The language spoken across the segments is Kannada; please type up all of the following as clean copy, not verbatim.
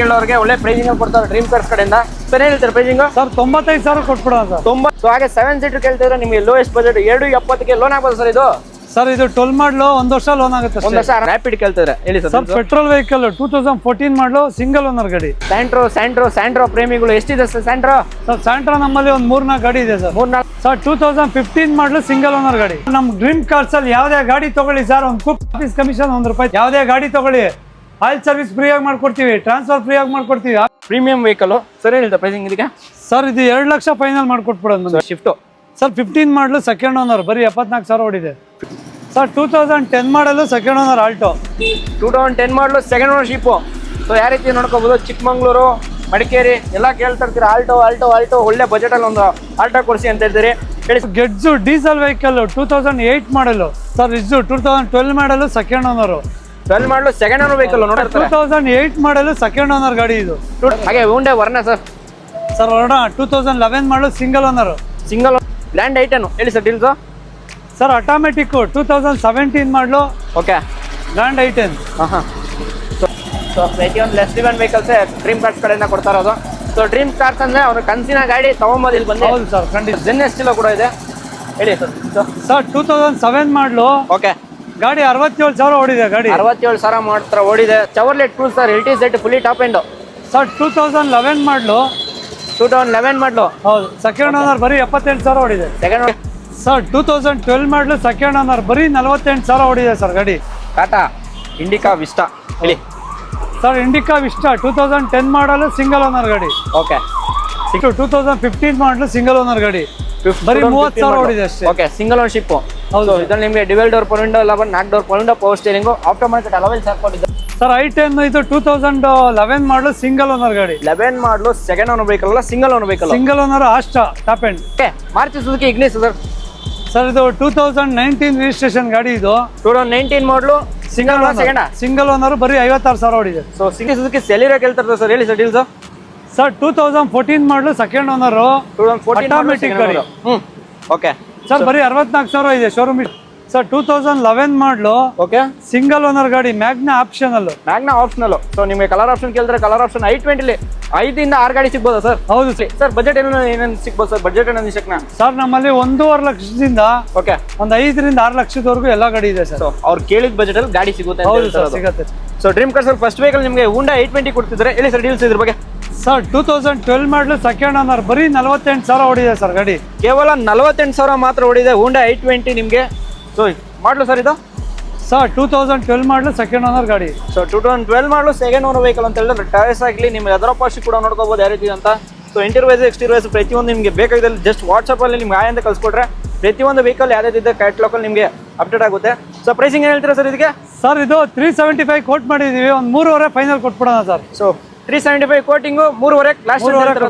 ಕೇಳೋರಿಗೆ ಒಳ್ಳೆ ಪ್ರೈಸಿಂಗ್ ಕೊಡ್ತಾರೆ ಡ್ರೀಮ್ ಕಾರ್ಸ್ ಕಡೆಯಿಂದ. ಸರ್ ಏನ್ ಹೇಳ್ತಾರೆ ಪ್ರೈಸಿಂಗ್? ಸರ್ 95,000 ಕೊಟ್ಬಿಡೋಣ ಸರ್. 90. ಸೊ ಹಾಗೆ 7 ಸೀಟರ್ ಕೇಳ್ತಿದ್ರೆ ನಿಮಗೆ ಲೋಯೆಸ್ಟ್ ಬಜೆಟ್ 270ಕ್ಕೆ ಲೋನ್ ಆಗ್ಬೋದು ಸರ್ ಇದು. ಸರ್ ಇದು 12 ಮಾಡಲು 1 ವರ್ಷ ಲೋನ್ ಆಗುತ್ತೆ. 1 ವರ್ಷ ರ್ಯಾಪಿಡ್ ಕೇಳ್ತಿದ್ರೆ ಹೇಳಿ ಸರ್. ಸರ್ ಪೆಟ್ರೋಲ್ ವೆಹಿಕಲ್ 2014 ಮಾಡಲು ಸಿಂಗಲ್ ಓನರ್ ಗಾಡಿ. ಸ್ಯಾಂಟ್ರೋ ಪ್ರೇಮಿಗಳು ಎಷ್ಟಿದೆ ಸರ್ ಸ್ಯಾಂಟ್ರೋ? ಸರ್ ಸ್ಯಾಂಟ್ರೋ ನಮ್ಮಲ್ಲಿ ಒಂದು 3-4 ಗಾಡಿ ಇದೆ ಸರ್. 3-4. ಸರ್ 2015 ಮಾಡಲು ಸಿಂಗಲ್ ಓನರ್ ಗಾಡಿ. ನಮ್ಮ ಡ್ರೀಮ್ ಕಾರ್ಸ್ ಅಲ್ಲಿ ಯಾವುದೇ ಗಾಡಿ ತಗೊಳ್ಳಿ ಸರ್, ಒಂದು ಕುಕ್ ಆಫೀಸ್ ಕಮಿಷನ್ ₹1. ಯಾವುದೇ ಗಾಡಿ ತಗೊಳ್ಳಿ ಆಯಿಲ್ ಸರ್ವಿಸ್ ಫ್ರೀ ಆಗಿ ಮಾಡ್ಕೊಡ್ತೀವಿ, ಟ್ರಾನ್ಸ್ಫರ್ ಫ್ರೀ ಆಗಿ ಮಾಡ್ಕೊಡ್ತೀವಿ. ಪ್ರೀಮಿಯಂ ವೆಹಿಕಲ್ ಸರ್ ಏನಿದೆ ಪ್ರೈಸಿಂಗ್ ಇದಕ್ಕೆ? ಸರ್ ಇದು 2 ಲಕ್ಷ ಫೈನಲ್ ಮಾಡ್ಕೊಟ್ಬಿಡೋದು. ಶಿಫ್ಟ್ ಸರ್ 15 ಮಾಡಲು ಸೆಕೆಂಡ್ ಓನರ್ ಬರೀ 74,000 ಓಡಿದೆ. ಸರ್ 2010 ಮಾಡಲು ಸೆಕೆಂಡ್ ಓನರ್ ಆಲ್ಟೋ. 2010 ಮಾಡಲು ಸೆಕೆಂಡ್ ಓನರ್ಶಿಪ್. ಸೊ ಯಾವ ರೀತಿ ನೋಡ್ಕೋಬಹುದು, ಚಿಕ್ಕಮಂಗ್ಳೂರು, ಮಡಿಕೇರಿ ಎಲ್ಲ ಕೇಳ್ತಾ ಇರ್ತೀರಾ ಆಲ್ಟೋ ಒಳ್ಳೆ ಬಜೆಟ್ ಅಲ್ಲಿ ಒಂದು ಆಲ್ಟೋ ಕೊಡಿಸಿ ಅಂತ ಹೇಳ್ತೀರಿ. ಗೆಟ್ಸು ಡೀಸೆಲ್ ವೆಹಿಕಲ್ 2008 ಮಾಡಲು. ಸರ್ ಇದು 2012 ಮಾಡಲು ಸೆಕೆಂಡ್ ಓನರ್. 12 ಮಾಡಲು ಸೆಕೆಂಡ್ ಓನರ್ ವೆಹಿಕಲ್ ನೋಡ್ತಾರೆ. 2008 ಮಾಡಲು ಸೆಕೆಂಡ್ ಓನರ್ ಗಾಡಿ ಇದು. ಹಾಗೆ Hyundai Verna sir. Sir Verna 2011 ಮಾಡಲು single owner. Single land i ten ಹೇಳಿ ಸರ್ ಡೀಲ್ಸ್. ಸರ್ ಆಟೋಮೆಟಿಕ್ 2017 ಮಾಡಲು. Okay grand i ten. ಸೊ ಪ್ರತಿಯೊಂದು less driven vehicles dream cars ಕಡೆಯಿಂದ ಕೊಡ್ತಾ ಇರೋದು. ಸೊ ಡ್ರೀಮ್ ಕಾರ್ಸ್ ಅಂದ್ರೆ ಅವ್ರ ಕನಸಿನ ಗಾಡಿ ತಗೊಂಬೋದು ಇಲ್ಲಿ ಬಂದು. ಹೌದು ಸರ್ ಖಂಡಿತ. ಜೆನ್ ಎಸ್ಟಿಲೋ ಕೂಡ ಇದೆ ಹೇಳಿ ಸರ್. ಸರ್ 2007 ಮಾಡಲು. ಓಕೆ ಗಾಡಿ 67,000 ಓಡಿದೆ. ಗಾಡಿ 67,000 ಮಾತ್ರ ಓಡಿದೆ. Chevrolet tool sir LTZ fully top end. Sir 2011 ಮಾಡಲು. 2011 ಮಾಡಲು. ಹೌದು ಸೆಕೆಂಡ್ ಓನರ್ ಬರೀ 78,000 ಓಡಿದೆ. ಸೆಕೆಂಡ್ ಸರ್ 2012 ಮಾಡಲು ಸೆಕೆಂಡ್ ಓನರ್ ಬರೀ 48,000 ಓಡಿದೆ ಸರ್ ಗಾಡಿ. ಟಾಟಾ ಇಂಡಿಕಾ ವಿಸ್ಟಾ ಹೇಳಿ ಸರ್. ಇಂಡಿಕಾ ವಿಸ್ಟಾ 2010 ಮಾಡಲು ಸಿಂಗಲ್ ಓನರ್ ಗಾಡಿ. ಓಕೆ 2015 ಮಾಡಲು ಸಿಂಗಲ್ ಓನರ್ ಗಾಡಿ ಬರೀ 30,000 ಓಡಿದೆ ಅಷ್ಟೇ. Okay single ownership. ಹೌದು ಇದ್ರಲ್ಲಿ ನಿಮಗೆ dual door power window 11 4 door power window power steering aftermarket alloy wheels ಹಾಕೊಂಡಿದೆ. ಸರ್ i10 ಇದು 2011 ಮಾಡಲು ಸಿಂಗಲ್ ಓನರ್ ಗಾಡಿ. 11 ಮಾಡಲು ಸೆಕೆಂಡ್ ಓನರ್ ವೆಹಿಕಲ್ ಅಲ್ಲ, single owner vehicle. Single owner Asta top end. Okay Maruti Suzuki Ignis sir. Sir ಇದು 2019 ರಿಜಿಸ್ಟ್ರೇಷನ್ ಗಾಡಿ ಇದು. 2019 ಮಾಡಲು single owner second. Single owner ಬರೀ 56,000 ಓಡಿದೆ. ಸೊ ಸುಜುಕಿ ಸೆಲಿರೋ ಕೇಳ್ತಾರೆ ಸರ್ ಹೇಳಿ ಸರ್ ಡೀಲ್ಸ್. ಸರ್ 2014 ಮಾಡಲು ಸೆಕೆಂಡ್ ಓನರ್. 2014 ಆಟೋಮೆಟಿಕ್ ಗಾಡಿ. ಓಕೆ ಸರ್ ಬರೀ 64,000 ಇದೆ ಶೋರೂಮ್. ಸರ್ 2011 ಮಾಡಲು. ಓಕೆ ಸಿಂಗಲ್ ಓನರ್ ಗಾಡಿ ಮ್ಯಾಗ್ನಾ ಆಪ್ಷನಲ್. ಸೊ ನಿಮಗೆ ಕಲರ್ ಆಪ್ಷನ್ ಕೇಳಿದ್ರೆ ಕಲರ್ ಆಪ್ಷನ್ i20 5 ಇಂದ 6 ಗಾಡಿ ಸಿಗ್ಬೋದಾ ಸರ್? ಹೌದು ಸರ್ ಬಜೆಟ್ ಏನೇನು ಸಿಗ್ಬೋದು ಸರ್? ಬಜೆಟ್ ಏನೇನು ಸಿಕ್ನಾ ಸರ್ ನಮ್ಮಲ್ಲಿ 1.5 ಲಕ್ಷದಿಂದ ಓಕೆ ಒಂದು 5ರಿಂದ 6 ಲಕ್ಷದವರೆಗೂ ಎಲ್ಲ ಗಾಡಿ ಇದೆ ಸರ್. ಅವ್ರು ಕೇಳಿದ ಬಜೆಟ್ ಅಲ್ಲಿ ಗಾಡಿ ಸಿಗುತ್ತೆ. ಹೌದು ಸರ್ ಸಿಗುತ್ತೆ. ಸೊ ಡ್ರೀಮ್ ಕಾರ್ಸ್ ಅಲ್ಲಿ ಫಸ್ಟ್ ವೆಹಿಕಲ್ ನಿಮಗೆ Hyundai i20 ಕೊಡ್ತಿದ್ರೆ ಹೇಳಿ ಸರ್ ಡೀಲ್ಸ್ ಇದ್ರ ಬಗ್ಗೆ. ಸರ್ 2012 ಮಾಡಲು ಸೆಕೆಂಡ್ ಓನರ್ ಬರೀ 48,000 ಓಡಿದೆ ಸರ್ ಗಾಡಿ. ಕೇವಲ 48,000 ಮಾತ್ರ ಓಡಿದೆ Hyundai i20 ನಿಮಗೆ. ಸೊ ಮಾಡಲು ಸರ್ ಇದು. ಸರ್ 2012 ಮಾಡಲು ಸೆಕೆಂಡ್ ಓನರ್ ಗಾಡಿ. ಸೊ 2012 ಮಾಡಲು ಸೆಕೆಂಡ್ ಓನರ್ ವೆಹಿಕಲ್ ಅಂತ ಹೇಳಿದ್ರೆ ಟೈರ್ಸ್ ಆಗಲಿ ನಿಮ್ಗೆ ಅದರ ಪಾರ್ಟ್ಸ್ ಕೂಡ ನೋಡ್ಕೋಬಹುದು ಯಾವ ರೀತಿ ಅಂತ. ಸೊ ಇಂಟೀರಿಯರ್ ಎಕ್ಸ್ಟೀರಿಯರ್ ಪ್ರತಿಯೊಂದು ನಿಮಗೆ ಬೇಕಾಗಿದ್ದಲ್ಲಿ ಜಸ್ಟ್ ವಾಟ್ಸಪ್ಪಲ್ಲಿ ನಿಮ್ಗೆ ಆಯಂತ ಕಳ್ಸಿಕೊಟ್ರೆ ಪ್ರತಿಯೊಂದು ವೆಹಿಕಲ್ ಯಾವ್ದಾದಿದೆ ಕ್ಯಾಟ್ಲಾಗಲ್ಲಿ ನಿಮಗೆ ಅಪ್ಡೇಟ್ ಆಗುತ್ತೆ. ಸೊ ಪ್ರೈಸಿಂಗ್ ಏನು ಹೇಳ್ತೀರಾ ಸರ್ ಇದಕ್ಕೆ? ಸರ್ ಇದು 375 ಕೋಟ್ ಮಾಡಿದ್ದೀವಿ, ಒಂದು 3.5 ಫೈನಲ್ ಕೊಟ್ಬಿಡೋಣ sir. So 375 quoting 3.5 last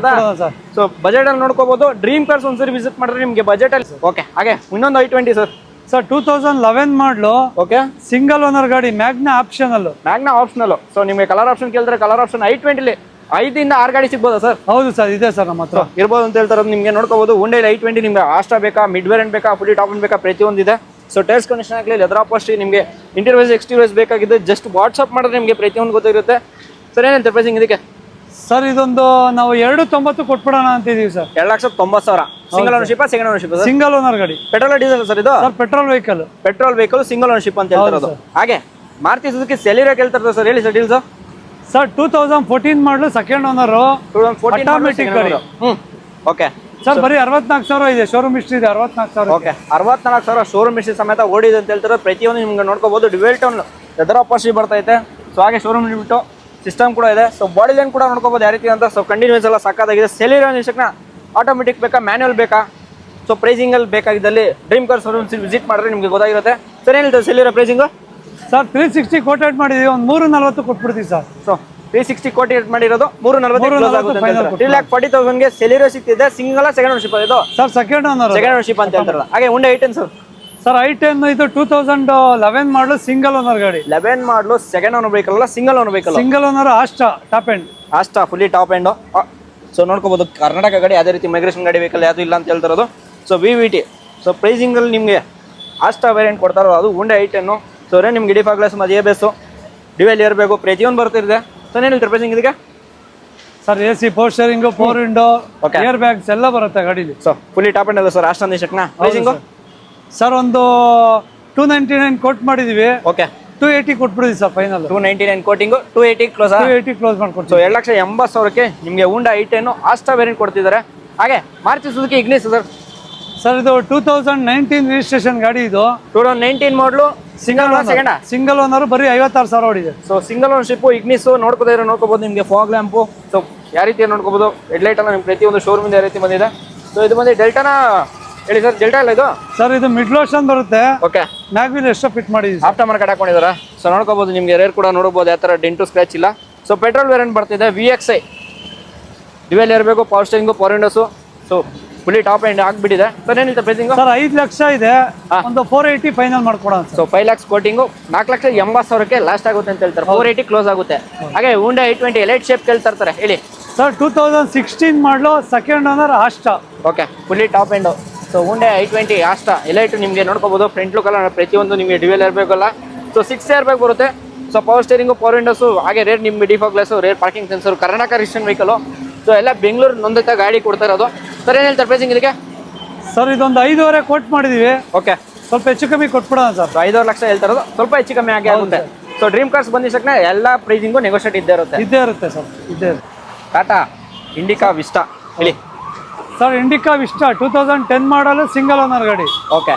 sir. So budget ಅಲ್ಲಿ ನೋಡ್ಕೋಬಹುದು. ಡ್ರೀಮ್ ಕಾರ್ಸ್ ಒಂದ್ಸರಿ ವಿಸಿಟ್ ಮಾಡಿದ್ರೆ ನಿಮಗೆ ಬಜೆಟ್ ಅಲ್ಲಿ. ಓಕೆ ಹಾಗೆ ಇನ್ನೊಂದು i20 ಸರ್. ಸರ್ 2011 ಮಾಡಲು. ಓಕೆ ಸಿಂಗಲ್ ಓನರ್ ಗಾಡಿ ಮ್ಯಾಗ್ನಾ ಆಪ್ಷನಲ್. ಸೊ ನಿಮಗೆ ಕಲರ್ ಆಪ್ಷನ್ ಕೇಳಿದ್ರೆ ಕಲರ್ ಆಪ್ಷನ್ i20 5 ಇಂದ 6 ಗಾಡಿ ಸಿಗ್ಬೋದಾ ಸರ್? ಹೌದು ಸರ್ ಇದೆ ಸರ್ ನಮ್ಮ ಹತ್ರ ಇರ್ಬೋದು ಅಂತ ಹೇಳ್ತಾರೆ. ನಿಮಗೆ ನೋಡ್ಕೋಬಹುದು Hyundai i20 ನಿಮಗೆ ಆಸ್ಟಾ ಬೇಕಾ, ಮಿಡ್ ವೇರಿಯಂಟ್ ಬೇಕಾ, ಫುಲ್ಲಿ ಟಾಪ್ ಬೇಕಾ, ಪ್ರತಿಯೊಂದು ಇದೆ. ಸೊ ಟೈರ್ಸ್ ಕಂಡೀಷನ್ ಆಗಲಿ ಲೆದರ್ ಅಪಾಸ್ಟ್ರಿ ನಿಮಗೆ ಇಂಟೀರಿಯರ್ ಎಕ್ಸ್ಟೀರಿಯರ್ಸ್ ಬೇಕಾಗಿದೆ ಜಸ್ಟ್ ವಾಟ್ಸಪ್ ಮಾಡಿದ್ರೆ ನಿಮಗೆ ಪ್ರತಿಯೊಂದು ಗೊತ್ತಿರುತ್ತೆ. ಸರ್ ಏನಂತ ಪ್ರೈಸಿಂಗ್ ಇದಕ್ಕೆ? ಸರ್ ಇದೊಂದು ನಾವು 2.90 ಕೊಟ್ಬಿಡೋಣ ಅಂತಿದೀವಿ sir. 2,90,000 single ownership second ownership? Single owner ಗಾಡಿ. ಪೆಟ್ರೋಲ್ ಡೀಸೆಲ್ ಸರ್ ಇದು? Sir petrol vehicle single ownership ಅಂತ ಹೇಳ್ತಾರೆ. ಹಾಗೆ ಮಾರುತಿ ಸುಜುಕಿ ಸೆಲಿರೋ ಕೇಳ್ತಾರೆ ಸರ್ ಹೇಳಿ ಸರ್ ಡೀಲ್ಸ್. ಸರ್ 2014 ಮಾಡಲು ಸೆಕೆಂಡ್ ಓನರ್. ಆಟೋಮೆಟಿಕ್ ಗಾಡಿ. ಓಕೆ ಸರ್ ಬರೀ 64,000 ಇದೆ ಶೋರೂಮ್ ಹಿಸ್ಟ್ರಿ ಇದೆ. 64,000. ಓಕೆ 64,000 ಶೋರೂಮ್ ಹಿಸ್ಟ್ರಿ ಸಮೇತ ಓಡಿದೆ ಅಂತ ಹೇಳ್ತಾರೆ. ಪ್ರತಿಯೊಂದು ನಿಮ್ಗೆ ನೋಡ್ಕೋಬಹುದು. ಡ್ಯುವೆಲ್ ಟೋನ್ ಲೆದರ್ ಅಪಾಸ್ಟ್ರಿ ಬರ್ತೈತೆ. ಸೊ ಹಾಗೆ ಶೋರೂಮ್ ಲಿಮಿಟು ಸಿಸ್ಟಮ್ ಕೂಡ ಇದೆ. ಸೊ ಬಾಡಿ ಲೈನ್ ಕೂಡ ನೋಡ್ಕೋಬಹುದು ಯಾವ ರೀತಿ ಅಂತ. ಸೊ ಕಂಟಿನ್ಯೂಸ್ ಎಲ್ಲ ಸಾಕಾಗಿದೆ. ಸೆಲಿರೋ ನಿಶಕ್ನ ಆಟೋಮೆಟಿಕ್ ಬೇಕಾ, ಮ್ಯಾನ್ಯುವಲ್ ಬೇಕಾ? ಸೊ ಪ್ರೈಸಿಂಗ್ ಅಲ್ಲಿ ಬೇಕಾಗಿದ್ದಲ್ಲಿ ಡ್ರೀಮ್ ಕಾರ್ ಶೋರೂಮ್ ವಿಸಿಟ್ ಮಾಡಿದ್ರೆ ನಿಮಗೆ ಗೊತ್ತಾಗಿರುತ್ತೆ. ಸರ್ ಏನಿದೆ ಸೆಲಿರೋ ಪ್ರೈಸಿಂಗ್? ಸರ್ 360 ಕೋಟೆಡ್ ಮಾಡಿದೀವಿ, ಒಂದು 340 ಕೊಟ್ಬಿಡ್ತೀವಿ ಸರ್. ಸೊ 360 ಕೋಟಿ ಮಾಡಿರೋದು 340 3,40,000ಗೆ ಸೆಲಿರೋ ಸಿಗ್ತಿದೆ. ಸಿಂಗಲ್ ಸೆಕೆಂಡ್ ಓನರ್ಶಿಪ್ ಇದು ಸರ್? ಸೆಕೆಂಡ್ ಓನರ್ಶಿಪ್ ಅಂತ ಹೇಳ್ತಾರಲ್ಲ. ಹಾಗೆ Hyundai i10 sir. Sir i10 ಇದು 2011 ಮಾಡಲು ಸಿಂಗಲ್ ಓನರ್ ಗಾಡಿ. 11 ಮಾಡಲು ಸೆಕೆಂಡ್ ಓನರ್ ವೆಹಿಕಲ್ ಅಲ್ಲ, single owner vehicle. Single owner Asta top end. Asta fully top end. So ನೋಡ್ಕೋಬಹುದು ಕರ್ನಾಟಕ ಗಾಡಿ, ಅದೇ ರೀತಿ ಮೈಗ್ರೇಷನ್ ಗಾಡಿ ವೆಹಿಕಲ್ ಯಾವುದು ಇಲ್ಲ ಅಂತ ಹೇಳ್ತಾರದು. So VVT. ಸೊ ಪ್ರೈಸಿಂಗ್ ಅಲ್ಲಿ ನಿಮಗೆ ಆಸ್ಟಾ ವೇರಿಯಂಟ್ ಕೊಡ್ತಾರೋ ಅದು Hyundai i10. ಸೊ ನಿಮ್ಗೆ ಡಿಫಾ ಗ್ಲಾಸ್ ಮತ್ತು ABS ಡ್ಯುವೆಲ್ ಇರಬೇಕು, ಪ್ರತಿಯೊಂದು ಬರ್ತಿದೆ. ಸೊ ಏನು ಹೇಳ್ತಾರೆ ಪ್ರೈಸಿಂಗ್ ಇದಕ್ಕೆ? Sir A C power steering power window Okay. Air bags ಎಲ್ಲ ಬರುತ್ತೆ ಗಾಡೀಲಿ. ಸೊ ಫುಲ್ಲಿ ಟಾಪ್ ಅಂಡ್ ಅಲ್ಲ ಸರ್ ಅಷ್ಟೊಂದು ಶಕ್ನ ಪ್ರೈಸಿಂಗು ಸರ್ ಒಂದು 299 ಕೋಟ್ ಮಾಡಿದೀವಿ, ಓಕೆ 280 ಕೊಟ್ಬಿಡಿದ್ವಿ sir final. 299 quoting 280 close. 280 close so ಮಾಡ್ಕೊಡ್ತೀವಿ. 2,80,000ಕ್ಕೆ ನಿಮಗೆ Honda i10 ಆಸ್ಟಾ ವೇರಿಯಂಟ್ ಕೊಡ್ತಿದ್ದಾರೆ. ಹಾಗೆ Maruti Suzuki Ignis sir sir ಇದು 2019 ರಿಜಿಸ್ಟ್ರೇಷನ್ ಗಾಡಿ. ಇದು 2019 ಮಾಡಲು ಸಿಂಗಲ್ ಓನರ್ ಬರೀ 56,000 ಓಡಿದೆ. ಸೊ ಸಿಂಗಲ್ ಓನರ್ಶಿಪ್ ಇಗ್ನಿಸ್ ನೋಡ್ಕೋದ್ರೆ ನೋಡ್ಕೋಬಹುದು. ನಿಮಗೆ ಫಾಗ್ ಲ್ಯಾಂಪು ಸೊ ಯಾವ ರೀತಿ ನೋಡ್ಕೋಬಹುದು. ಹೆಡ್ಲೈಟ್ ಎಲ್ಲ ನಿಮ್ಗೆ ಪ್ರತಿಯೊಂದು ಶೋರೂಮ್ ಯಾವ ರೀತಿ ಬಂದಿದೆ. ಸೊ ಇದು ಬಂದು ಡೆಲ್ಟಾನ ಹೇಳಿ ಸರ್, ಡೆಲ್ಟಾ ಇಲ್ಲ ಇದು ಸರ್ ಇದು ಮಿಡ್ ಲೋಷನ್ ಬರುತ್ತೆ. ಓಕೆ ಮ್ಯಾಗ್ವಿಲ್ ಎಷ್ಟೋ ಫಿಟ್ ಮಾಡಿದ್ದೀವಿ. ಆಫ್ಟರ್ ಮಾರ್ಕೆಟ್ ಹಾಕೊಂಡಿದಾರ. ಸೊ ನೋಡ್ಕೋಬಹುದು ನಿಮ್ಗೆ ರೇರ್ ಕೂಡ ನೋಡಬಹುದು ಯಾವ ಥರ ಡೆಂಟು ಸ್ಕ್ರಾಚ್ ಇಲ್ಲ. ಸೊ ಪೆಟ್ರೋಲ್ ವೇರಿಯಂಟ್ ಬರ್ತಿದೆ VXI ಡ್ಯುವೆಲ್ ಇರಬೇಕು, power steering power windows. So fully top end ಆಗ್ಬಿಟ್ಟಿದೆ. ಸರ್ ಏನಿಲ್ಲ ಪ್ರೈಸಿಂಗು ಸರ್ 5 ಲಕ್ಷ ಇದೆ, ಒಂದು 480 ಫೈನಲ್ ಮಾಡ್ಕೊಡೋಣ. ಸೊ 5 lakhs ಕೋಟಿಂಗು 4,80,000ಕ್ಕೆ ಲಾಸ್ಟ್ ಆಗುತ್ತೆ ಅಂತ ಹೇಳ್ತಾರೆ. 480 ಕ್ಲೋಸ್ ಆಗುತ್ತೆ. ಹಾಗೆ Honda i20 ಎಲೈಟ್ ಶೇಪ್ ಕೇಳ್ತಾ ಇರ್ತಾರೆ ಹೇಳಿ ಸರ್ 2016 ಮಾಡಲು second owner Asta. Okay fully top end. So Honda i20 Asta Elite ನಿಮಗೆ ನೋಡ್ಕೋಬಹುದು. ಫ್ರಂಟ್ ಲುಕ್ ಎಲ್ಲ ಪ್ರತಿಯೊಂದು ನಿಮಗೆ ಡ್ಯುವೆಲ್ ಇರಬೇಕಲ್ಲ. ಸೊ 6 ಏರ್ ಬ್ಯಾಗ್ ಬರುತ್ತೆ. So power steering power windows ಹಾಗೆ ರೇರ್ ನಿಮಗೆ defog glass, rear parking sensor, Karnataka registration vehicle. So ಎಲ್ಲ ಬೆಂಗಳೂರು ನೊಂದಿತ ಗಾಡಿ ಕೊಡ್ತಾ ಇರೋದು. ಸರ್ ಏನು ಹೇಳ್ತಾರೆ ಪ್ರೈಸಿಂಗ್ ಇದಕ್ಕೆ? ಸರ್ ಇದೊಂದು 5.5 ಕೋಟ್ ಮಾಡಿದೀವಿ, ಓಕೆ ಸ್ವಲ್ಪ ಹೆಚ್ಚು ಕಮ್ಮಿ ಕೊಟ್ಬಿಡೋಣ ಸರ್. 5 ಲಕ್ಷ ಹೇಳ್ತಾ ಇರೋದು, ಸ್ವಲ್ಪ ಹೆಚ್ಚು ಕಮ್ಮಿ ಆಗಿ ಆಗುತ್ತೆ. ಸೊ ಡ್ರೀಮ್ ಕಾರ್ಸ್ ಬಂದಿದ ತಕ್ಷಣ ಎಲ್ಲ ಪ್ರೈಸಿಂಗು ನೆಗೋಷಿಯೇಟ್ ಇದ್ದೇ ಇರುತ್ತೆ. ಇದ್ದೇ ಇರುತ್ತೆ ಸರ್, ಇದ್ದೇ ಇರುತ್ತೆ. ಟಾಟಾ ಇಂಡಿಕಾ ವಿಸ್ಟಾ ಹೇಳಿ ಸರ್ ಇಂಡಿಕಾ ವಿಸ್ಟಾ 2010 ಮಾಡಲು ಸಿಂಗಲ್ ಓನರ್ ಗಾಡಿ. Okay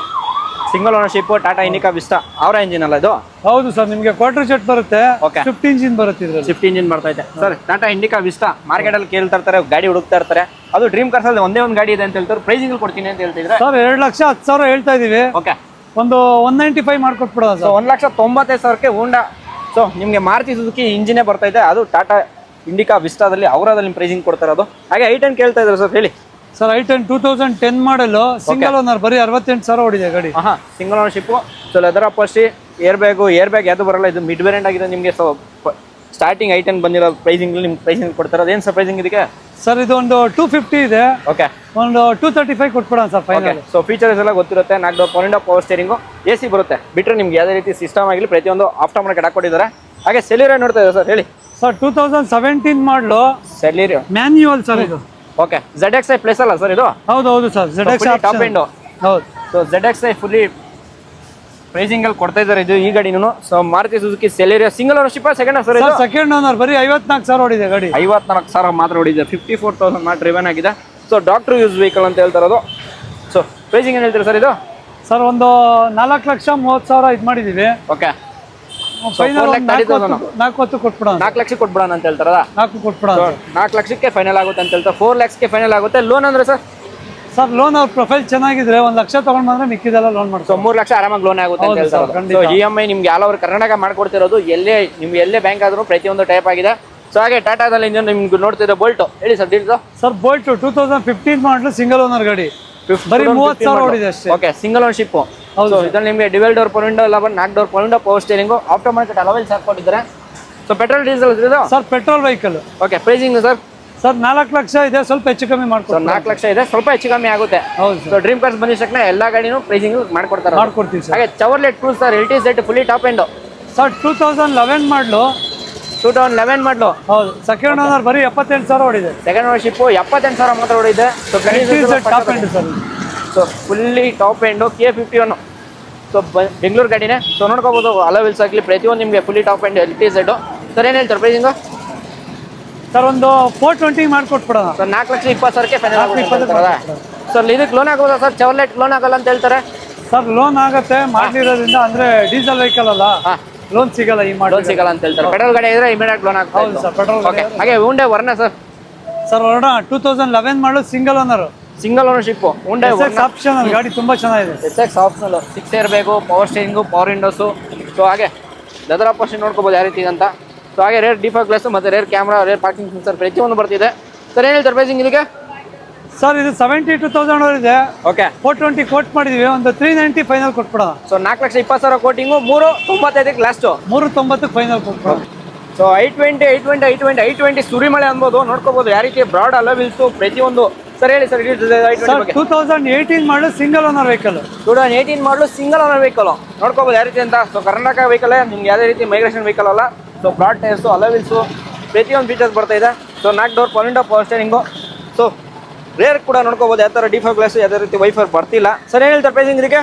single ownership Tata Indica Vista ಅವರ ಇಂಜಿನ್ ಅಲ್ಲ ಇದು? ಹೌದು ಸರ್, ನಿಮಗೆ ಕ್ವಾರ್ಟರ್ ಜೆಟ್ ಬರುತ್ತೆ, Okay. ಸ್ವಿಫ್ಟ್ ಇಂಜಿನ್ ಬರುತ್ತೆ ಇದ್ರಲ್ಲಿ. ಸ್ವಿಫ್ಟ್ ಇಂಜಿನ್ ಬರ್ತಾ ಇದೆ sir. Tata Indica Vista market ಅಲ್ಲಿ ಕೇಳ್ತಾ ಇರ್ತಾರೆ, ಗಾಡಿ ಹುಡುಕ್ತಾ ಇರ್ತಾರೆ. ಅದು ಡ್ರೀಮ್ ಕಾರ್ಸ್ ಅಲ್ಲಿ ಒಂದೇ ಒಂದು ಗಾಡಿ ಇದೆ ಅಂತ ಹೇಳ್ತಾರೆ. ಪ್ರೈಸಿಂಗ್ ಕೊಡ್ತೀನಿ ಅಂತ ಹೇಳ್ತಿದ್ರೆ ಸರ್ 2,10,000 ಹೇಳ್ತಾ ಇದೀವಿ, ಓಕೆ ಒಂದು 195 ಮಾಡ್ಕೊಟ್ಬಿಡೋಣ ಸೊ ಸರ್. 1,95,000ಕ್ಕೆ Honda. ಸೊ ನಿಮಗೆ ಮಾರುತಿ ಸುಜುಕಿ ಇಂಜಿನೇ ಬರ್ತಾ ಇದೆ, ಅದು ಟಾಟಾ ಇಂಡಿಕಾ ವಿಸ್ಟಾದಲ್ಲಿ ಅವರದಲ್ಲಿ ಪ್ರೈಸಿಂಗ್ ಕೊಡ್ತಾ ಇರೋದು. ಹಾಗೆ i10 ಕೇಳ್ತಾ ಇದ್ದಾರೆ ಸರ್ ಹೇಳಿ ಸರ್ i10 2010 ಮಾಡಲು ಸಿಂಗಲ್ ಓನರ್ ಬರೀ 68,000 ಓಡಿದೆ ಗಾಡಿ. Single ownership. So leather upholstery air bag ಯಾವುದು ಬರಲ್ಲ. ಇದು ಮಿಡ್ ವೇರಿಯಂಟ್ ಆಗಿದೆ ನಿಮಗೆ. ಸೊ ಸ್ಟಾರ್ಟಿಂಗ್ i10 ಬಂದಿರೋ ಪ್ರೈಸಿಂಗ್ ನಿಮ್ಗೆ ಪ್ರೈಸಿಂಗ್ ಕೊಡ್ತಾರೆ. ಅದೇನು ಸರ್ ಪ್ರೈಸಿಂಗ್ ಇದಕ್ಕೆ? ಸರ್ ಇದು ಒಂದು 250 ಇದೆ, ಓಕೆ ಒಂದು 235 ಕೊಟ್ಬಿಡೋಣ ಸರ್ ಫೈನಲ್. ಸೊ ಫೀಚರ್ಸ್ ಎಲ್ಲ ಗೊತ್ತಿರುತ್ತೆ. 4 ಪವರ್ ಪವರ್ ಸ್ಟೇರಿಂಗು, AC ಬರುತ್ತೆ. ಬಿಟ್ಟರೆ ನಿಮ್ಗೆ ಯಾವುದೇ ರೀತಿ ಸಿಸ್ಟಮ್ ಆಗಲಿ ಪ್ರತಿಯೊಂದು ಆಫ್ಟರ್ ಮಾರ್ಕೆಟ್ ಹಾಕೊಂಡಿದ್ದಾರೆ. ಹಾಗೆ ಸೆಲ್ಯೂರಿಯೋ ನೋಡ್ತಾ ಇದೆ ಸರ್ ಹೇಳಿ ಸರ್ 2017 ಮಾಡಲು ಸೆಲ್ಯೂರಿಯೋ ಮ್ಯಾನ್ಯುವಲ್ ಸರ್ ಇದು. ಓಕೆ ZXi ಪ್ಲೇಸ್ ಅಲ್ಲ ಸರ್ ಇದು? ಹೌದು ಹೌದು ಸರ್, ZXi ಟಾಪ್ ಎಂಡ್. ಹೌದು. ಸೊ ZXi ಫುಲ್ಲಿ ಪ್ರೈಸಿಂಗ್ ಅಲ್ಲಿ ಕೊಡ್ತಾ ಇದ್ದಾರೆ ಇದು ಈ ಗಾಡಿನೂ. So Maruti Suzuki Celerio single ownership second sir ಇದು? ಸೆಕೆಂಡ್ ಓನರ್ ಬರೀ 54,000 ಓಡಿದೆ ಗಾಡಿ. 54,000 ಮಾತ್ರ ಓಡಿದೆ. 54,000 ಮಾತ್ರ ಡ್ರಿವನ್ ಆಗಿದೆ. ಸೊ ಡಾಕ್ಟರ್ ಯೂಸ್ ವೆಹಿಕಲ್ ಅಂತ ಹೇಳ್ತಾ ಇರೋದು. ಸೊ ಪ್ರೈಸಿಂಗ್ ಏನು ಹೇಳ್ತೀರಾ ಸರ್ ಇದು? ಸರ್ ಒಂದು 4,30,000 ಇದು ಮಾಡಿದೀವಿ. Okay final 4,10,000 ಕೊಟ್ಬಿಡೋಣ. 4 ಲಕ್ಷಕ್ಕೆ ಕೊಟ್ಬಿಡೋಣ ಅಂತ ಹೇಳ್ತಾರಲ್ಲ? 4 ಕೊಟ್ಬಿಡೋಣ. 4 ಲಕ್ಷಕ್ಕೆ ಫೈನಲ್ ಆಗುತ್ತೆ ಅಂತ ಹೇಳ್ತಾರೆ. 4 lakhsಗೆ ಫೈನಲ್ ಆಗುತ್ತೆ. ಲೋನ್ ಅಂದ್ರೆ ಸರ್? ಸರ್ ಲೋನ್ ಅವ್ರ ಪ್ರೊಫೈಲ್ ಚೆನ್ನಾಗಿದ್ರೆ 1 ಲಕ್ಷ ತಗೊಂಡ್ ಬಂದ್ರೆ ಮಿಕ್ಕಿದೆಲ್ಲ ಲೋನ್ ಮಾಡ್ತಾರೆ. ಸೊ 3 ಲಕ್ಷ ಆರಾಮಾಗಿ ಲೋನ್ ಆಗುತ್ತೆ ಅಂತ ಹೇಳ್ತಾರೆ. ಖಂಡಿತ. ಸೊ EMI ನಿಮ್ಗೆ ಆಲ್ ಓವರ್ ಕರ್ನಾಟಕ ಮಾಡ್ಕೊಡ್ತಿರೋದು. ನಿಮ್ಗೆ ಎಲ್ಲೇ ಬ್ಯಾಂಕ್ ಆದ್ರೂ ಪ್ರತಿಯೊಂದು ಟೈಪ್ ಆಗಿದೆ. ಸೊ ಹಾಗೆ ಟಾಟಾದಲ್ಲಿ ಇಂಜಿನ್ ನಿಮ್ಗೆ ನೋಡ್ತಿರೋ ಬೋಲ್ಟು ಹೇಳಿ ಸರ್ ಡೀಲ್ಸ್. ಸರ್ ಬೋಲ್ಟ್ 2015 ಮಾಡಲು ಸಿಂಗಲ್ ಓನರ್ ಗಾಡಿ, ಬರೀ 30,000 ಓಡಿದೆ ಅಷ್ಟೇ. Okay single ownership. ಹೌದು. ಸೊ ಇದ್ರಲ್ಲಿ ನಿಮಗೆ ಡ್ಯುವೆಲ್ ಡೋರ್ ಪವರ್ ವಿಂಡೋ ಎಲ್ಲ ಬಂದು 4 door power window power steering aftermarket alloy wheels ಹಾಕೊಂಡಿದ್ದಾರೆ. ಸೊ ಪೆಟ್ರೋಲ್ ಡೀಸೆಲ್ ಇದು? Sir petrol vehicle. Okay pricing sir? Sir 4 lakh ಇದೆ, ಸ್ವಲ್ಪ ಹೆಚ್ಚು ಕಮ್ಮಿ ಸೊ ಮಾಡ್ಕೊಡ್ತೀವಿ. 4 ಲಕ್ಷ ಇದೆ, ಸ್ವಲ್ಪ ಹೆಚ್ಚು ಕಮ್ಮಿ ಆಗುತ್ತೆ. ಹೌದು ಸೊ ಡ್ರೀಮ್ ಕಾರ್ಸ್ ಬಂದಿದ ತಕ್ಷಣ ಎಲ್ಲ ಗಾಡಿನೂ ಪ್ರೈಸಿಂಗ್ ಮಾಡ್ಕೊಡ್ತಾರೆ. ಮಾಡ್ಕೊಡ್ತೀವಿ ಸರ್. ಹಾಗೆ Chevrolet cruise sir LTZ fully top end. Sir 2011 ಮಾಡಲು 2011 ಮಾಡಲು. ಹೌದು. ಸೆಕೆಂಡ್ ಓನರ್ ಬರೀ 78,000 ಓಡಿದೆ. ಸೆಕೆಂಡ್ ಓನರ್ಶಿಪ್ 78,000 ಮಾತ್ರ ಓಡಿದೆ. So top end sir. So fully top end K51. So Bengaluru ಗಾಡಿನೇ. ಸೊ ನೋಡ್ಕೋಬೋದು ಅಲವೆಲ್ಸ್ ಆಗಲಿ ಪ್ರತಿಯೊಂದು ನಿಮಗೆ fully top end LTZ. Sir ಏನು ಹೇಳ್ತಾರೆ ಪ್ರೈಸಿಂಗು? ಸರ್ ಒಂದು 420 ಮಾಡ್ಕೊಟ್ಬಿಡೋಣ. ಸರ್ 4,20,000ಕ್ಕೆ ಫೈನಲ್ ಆಗುತ್ತೆ. ಮಾಡ್ಕೊಡ್ತೀವಿ. ಸರ್ ಇದಕ್ಕೆ ಲೋನ್ ಆಗೋದಾ ಸರ್? ಚವರ್ಲೆಟ್ ಲೋನ್ ಆಗಲ್ಲ ಅಂತ ಹೇಳ್ತಾರೆ. ಸರ್ ಲೋನ್ ಆಗತ್ತೆ ಮಾಡಿರೋದ್ರಿಂದ, ಅಂದ್ರೆ ಡೀಸೆಲ್ ವೆಹಿಕಲ್ ಅಲ್ಲ, ಲೋನ್ ಸಿಗಲ್ಲ ಈ ಮಾಡಿ. ಲೋನ್ ಸಿಗಲ್ಲ ಅಂತ ಹೇಳ್ತಾರೆ. ಪೆಟ್ರೋಲ್ ಗಾಡಿ ಇದ್ರೆ ಇಮಿಡಿಯೇಟ್ ಲೋನ್ ಆಗ್ತದೆ. ಹೌದು ಸರ್, ಪೆಟ್ರೋಲ್ ಗಾಡಿ. ಓಕೆ ಹಾಗೆ Hyundai Verna sir? Sir Verna 2011 ಮಾಡಲು single owner, single ownership Hyundai Verna optional ಗಾಡಿ ತುಂಬಾ ಚೆನ್ನಾಗಿದೆ. SX optional 6 air bag, power steering, power windows. So ಹಾಗೆ ಲೆದರ್ ಅಪ್ಪರ್ಷನ್ ನೋಡ್ಕೋಬೋದು ಯಾವ ರೀತಿ ಅಂತ. ಸೊ ಹಾಗೆ ರೇರ್ ಡಿಫಾಗ್ ಗ್ಲಾಸ್ ಮತ್ತು rear camera, rear parking sensor ಪ್ರತಿಯೊಂದು ಬರ್ತಿದೆ. ಸರ್ ಏನು ಹೇಳ್ತಾರೆ ಪ್ರೈಸಿಂಗ್ ಇದಕ್ಕೆ? ಸರ್ ಇದು 72,000 ಇದೆ. ಓಕೆ 420 ಕೋಟ್ ಮಾಡಿದೀವಿ, ಒಂದು 390 ಫೈನಲ್ ಕೊಟ್ಬಿಡೋಣ. ಸೊ 4,20,000 ಕೋಟಿಂಗು, 395ಕ್ಕೆ ಲಾಸ್ಟು. 390 ಫೈನಲ್ ಕೊಟ್ಬಿಡೋಣ. ಸೊ I20 ಸುರಿಮಳೆ ಅನ್ಬೋದು. ನೋಡ್ಕೋಬೋದು ಯಾವ ರೀತಿ ಬ್ರಾಡ್ ಅಲವಿಲ್ಸು ಪ್ರತಿಯೊಂದು. ಸರ್ ಹೇಳಿ ಸರ್ ಸರ್ 2018 ಮಾಡಲು ಸಿಂಗಲ್ ಓನರ್ ವೆಹಿಕಲ್. 2018 ಮಾಡಲು ಸಿಂಗಲ್ ಓನರ್ ವೆಹಿಕಲ್. ನೋಡ್ಕೋಬೋದು ಯಾವ ರೀತಿ ಅಂತ. ಸೊ ಕರ್ನಾಟಕ ವೆಹಿಕಲ್ ನಿಮ್ಗೆ ಯಾವುದೇ ರೀತಿ ಮೈಗ್ರೇಷನ್ ವೆಹಿಕಲ್ ಅಲ್ಲ. ಸೊ ಬ್ರಾಡ್ ಟೈರ್ಸು, ಅಲವಿಲ್ಸು ಪ್ರತಿಯೊಂದು ಫೀಚರ್ಸ್ ಬರ್ತಾ ಇದೆ. So 4 door power steering. So rear ಕೂಡ ನೋಡ್ಕೋಬೋದು, ಯಾವ ಥರ ಡಿಫಾಗ್ ಗ್ಲಾಸ್ ಯಾವುದೇ ರೀತಿ ವೈಫರ್ ಬರ್ತಿಲ್ಲ. ಸರ್ ಏನು ಹೇಳ್ತಾರೆ ಪ್ರೈಸಿಂಗ್ ಇದಕ್ಕೆ?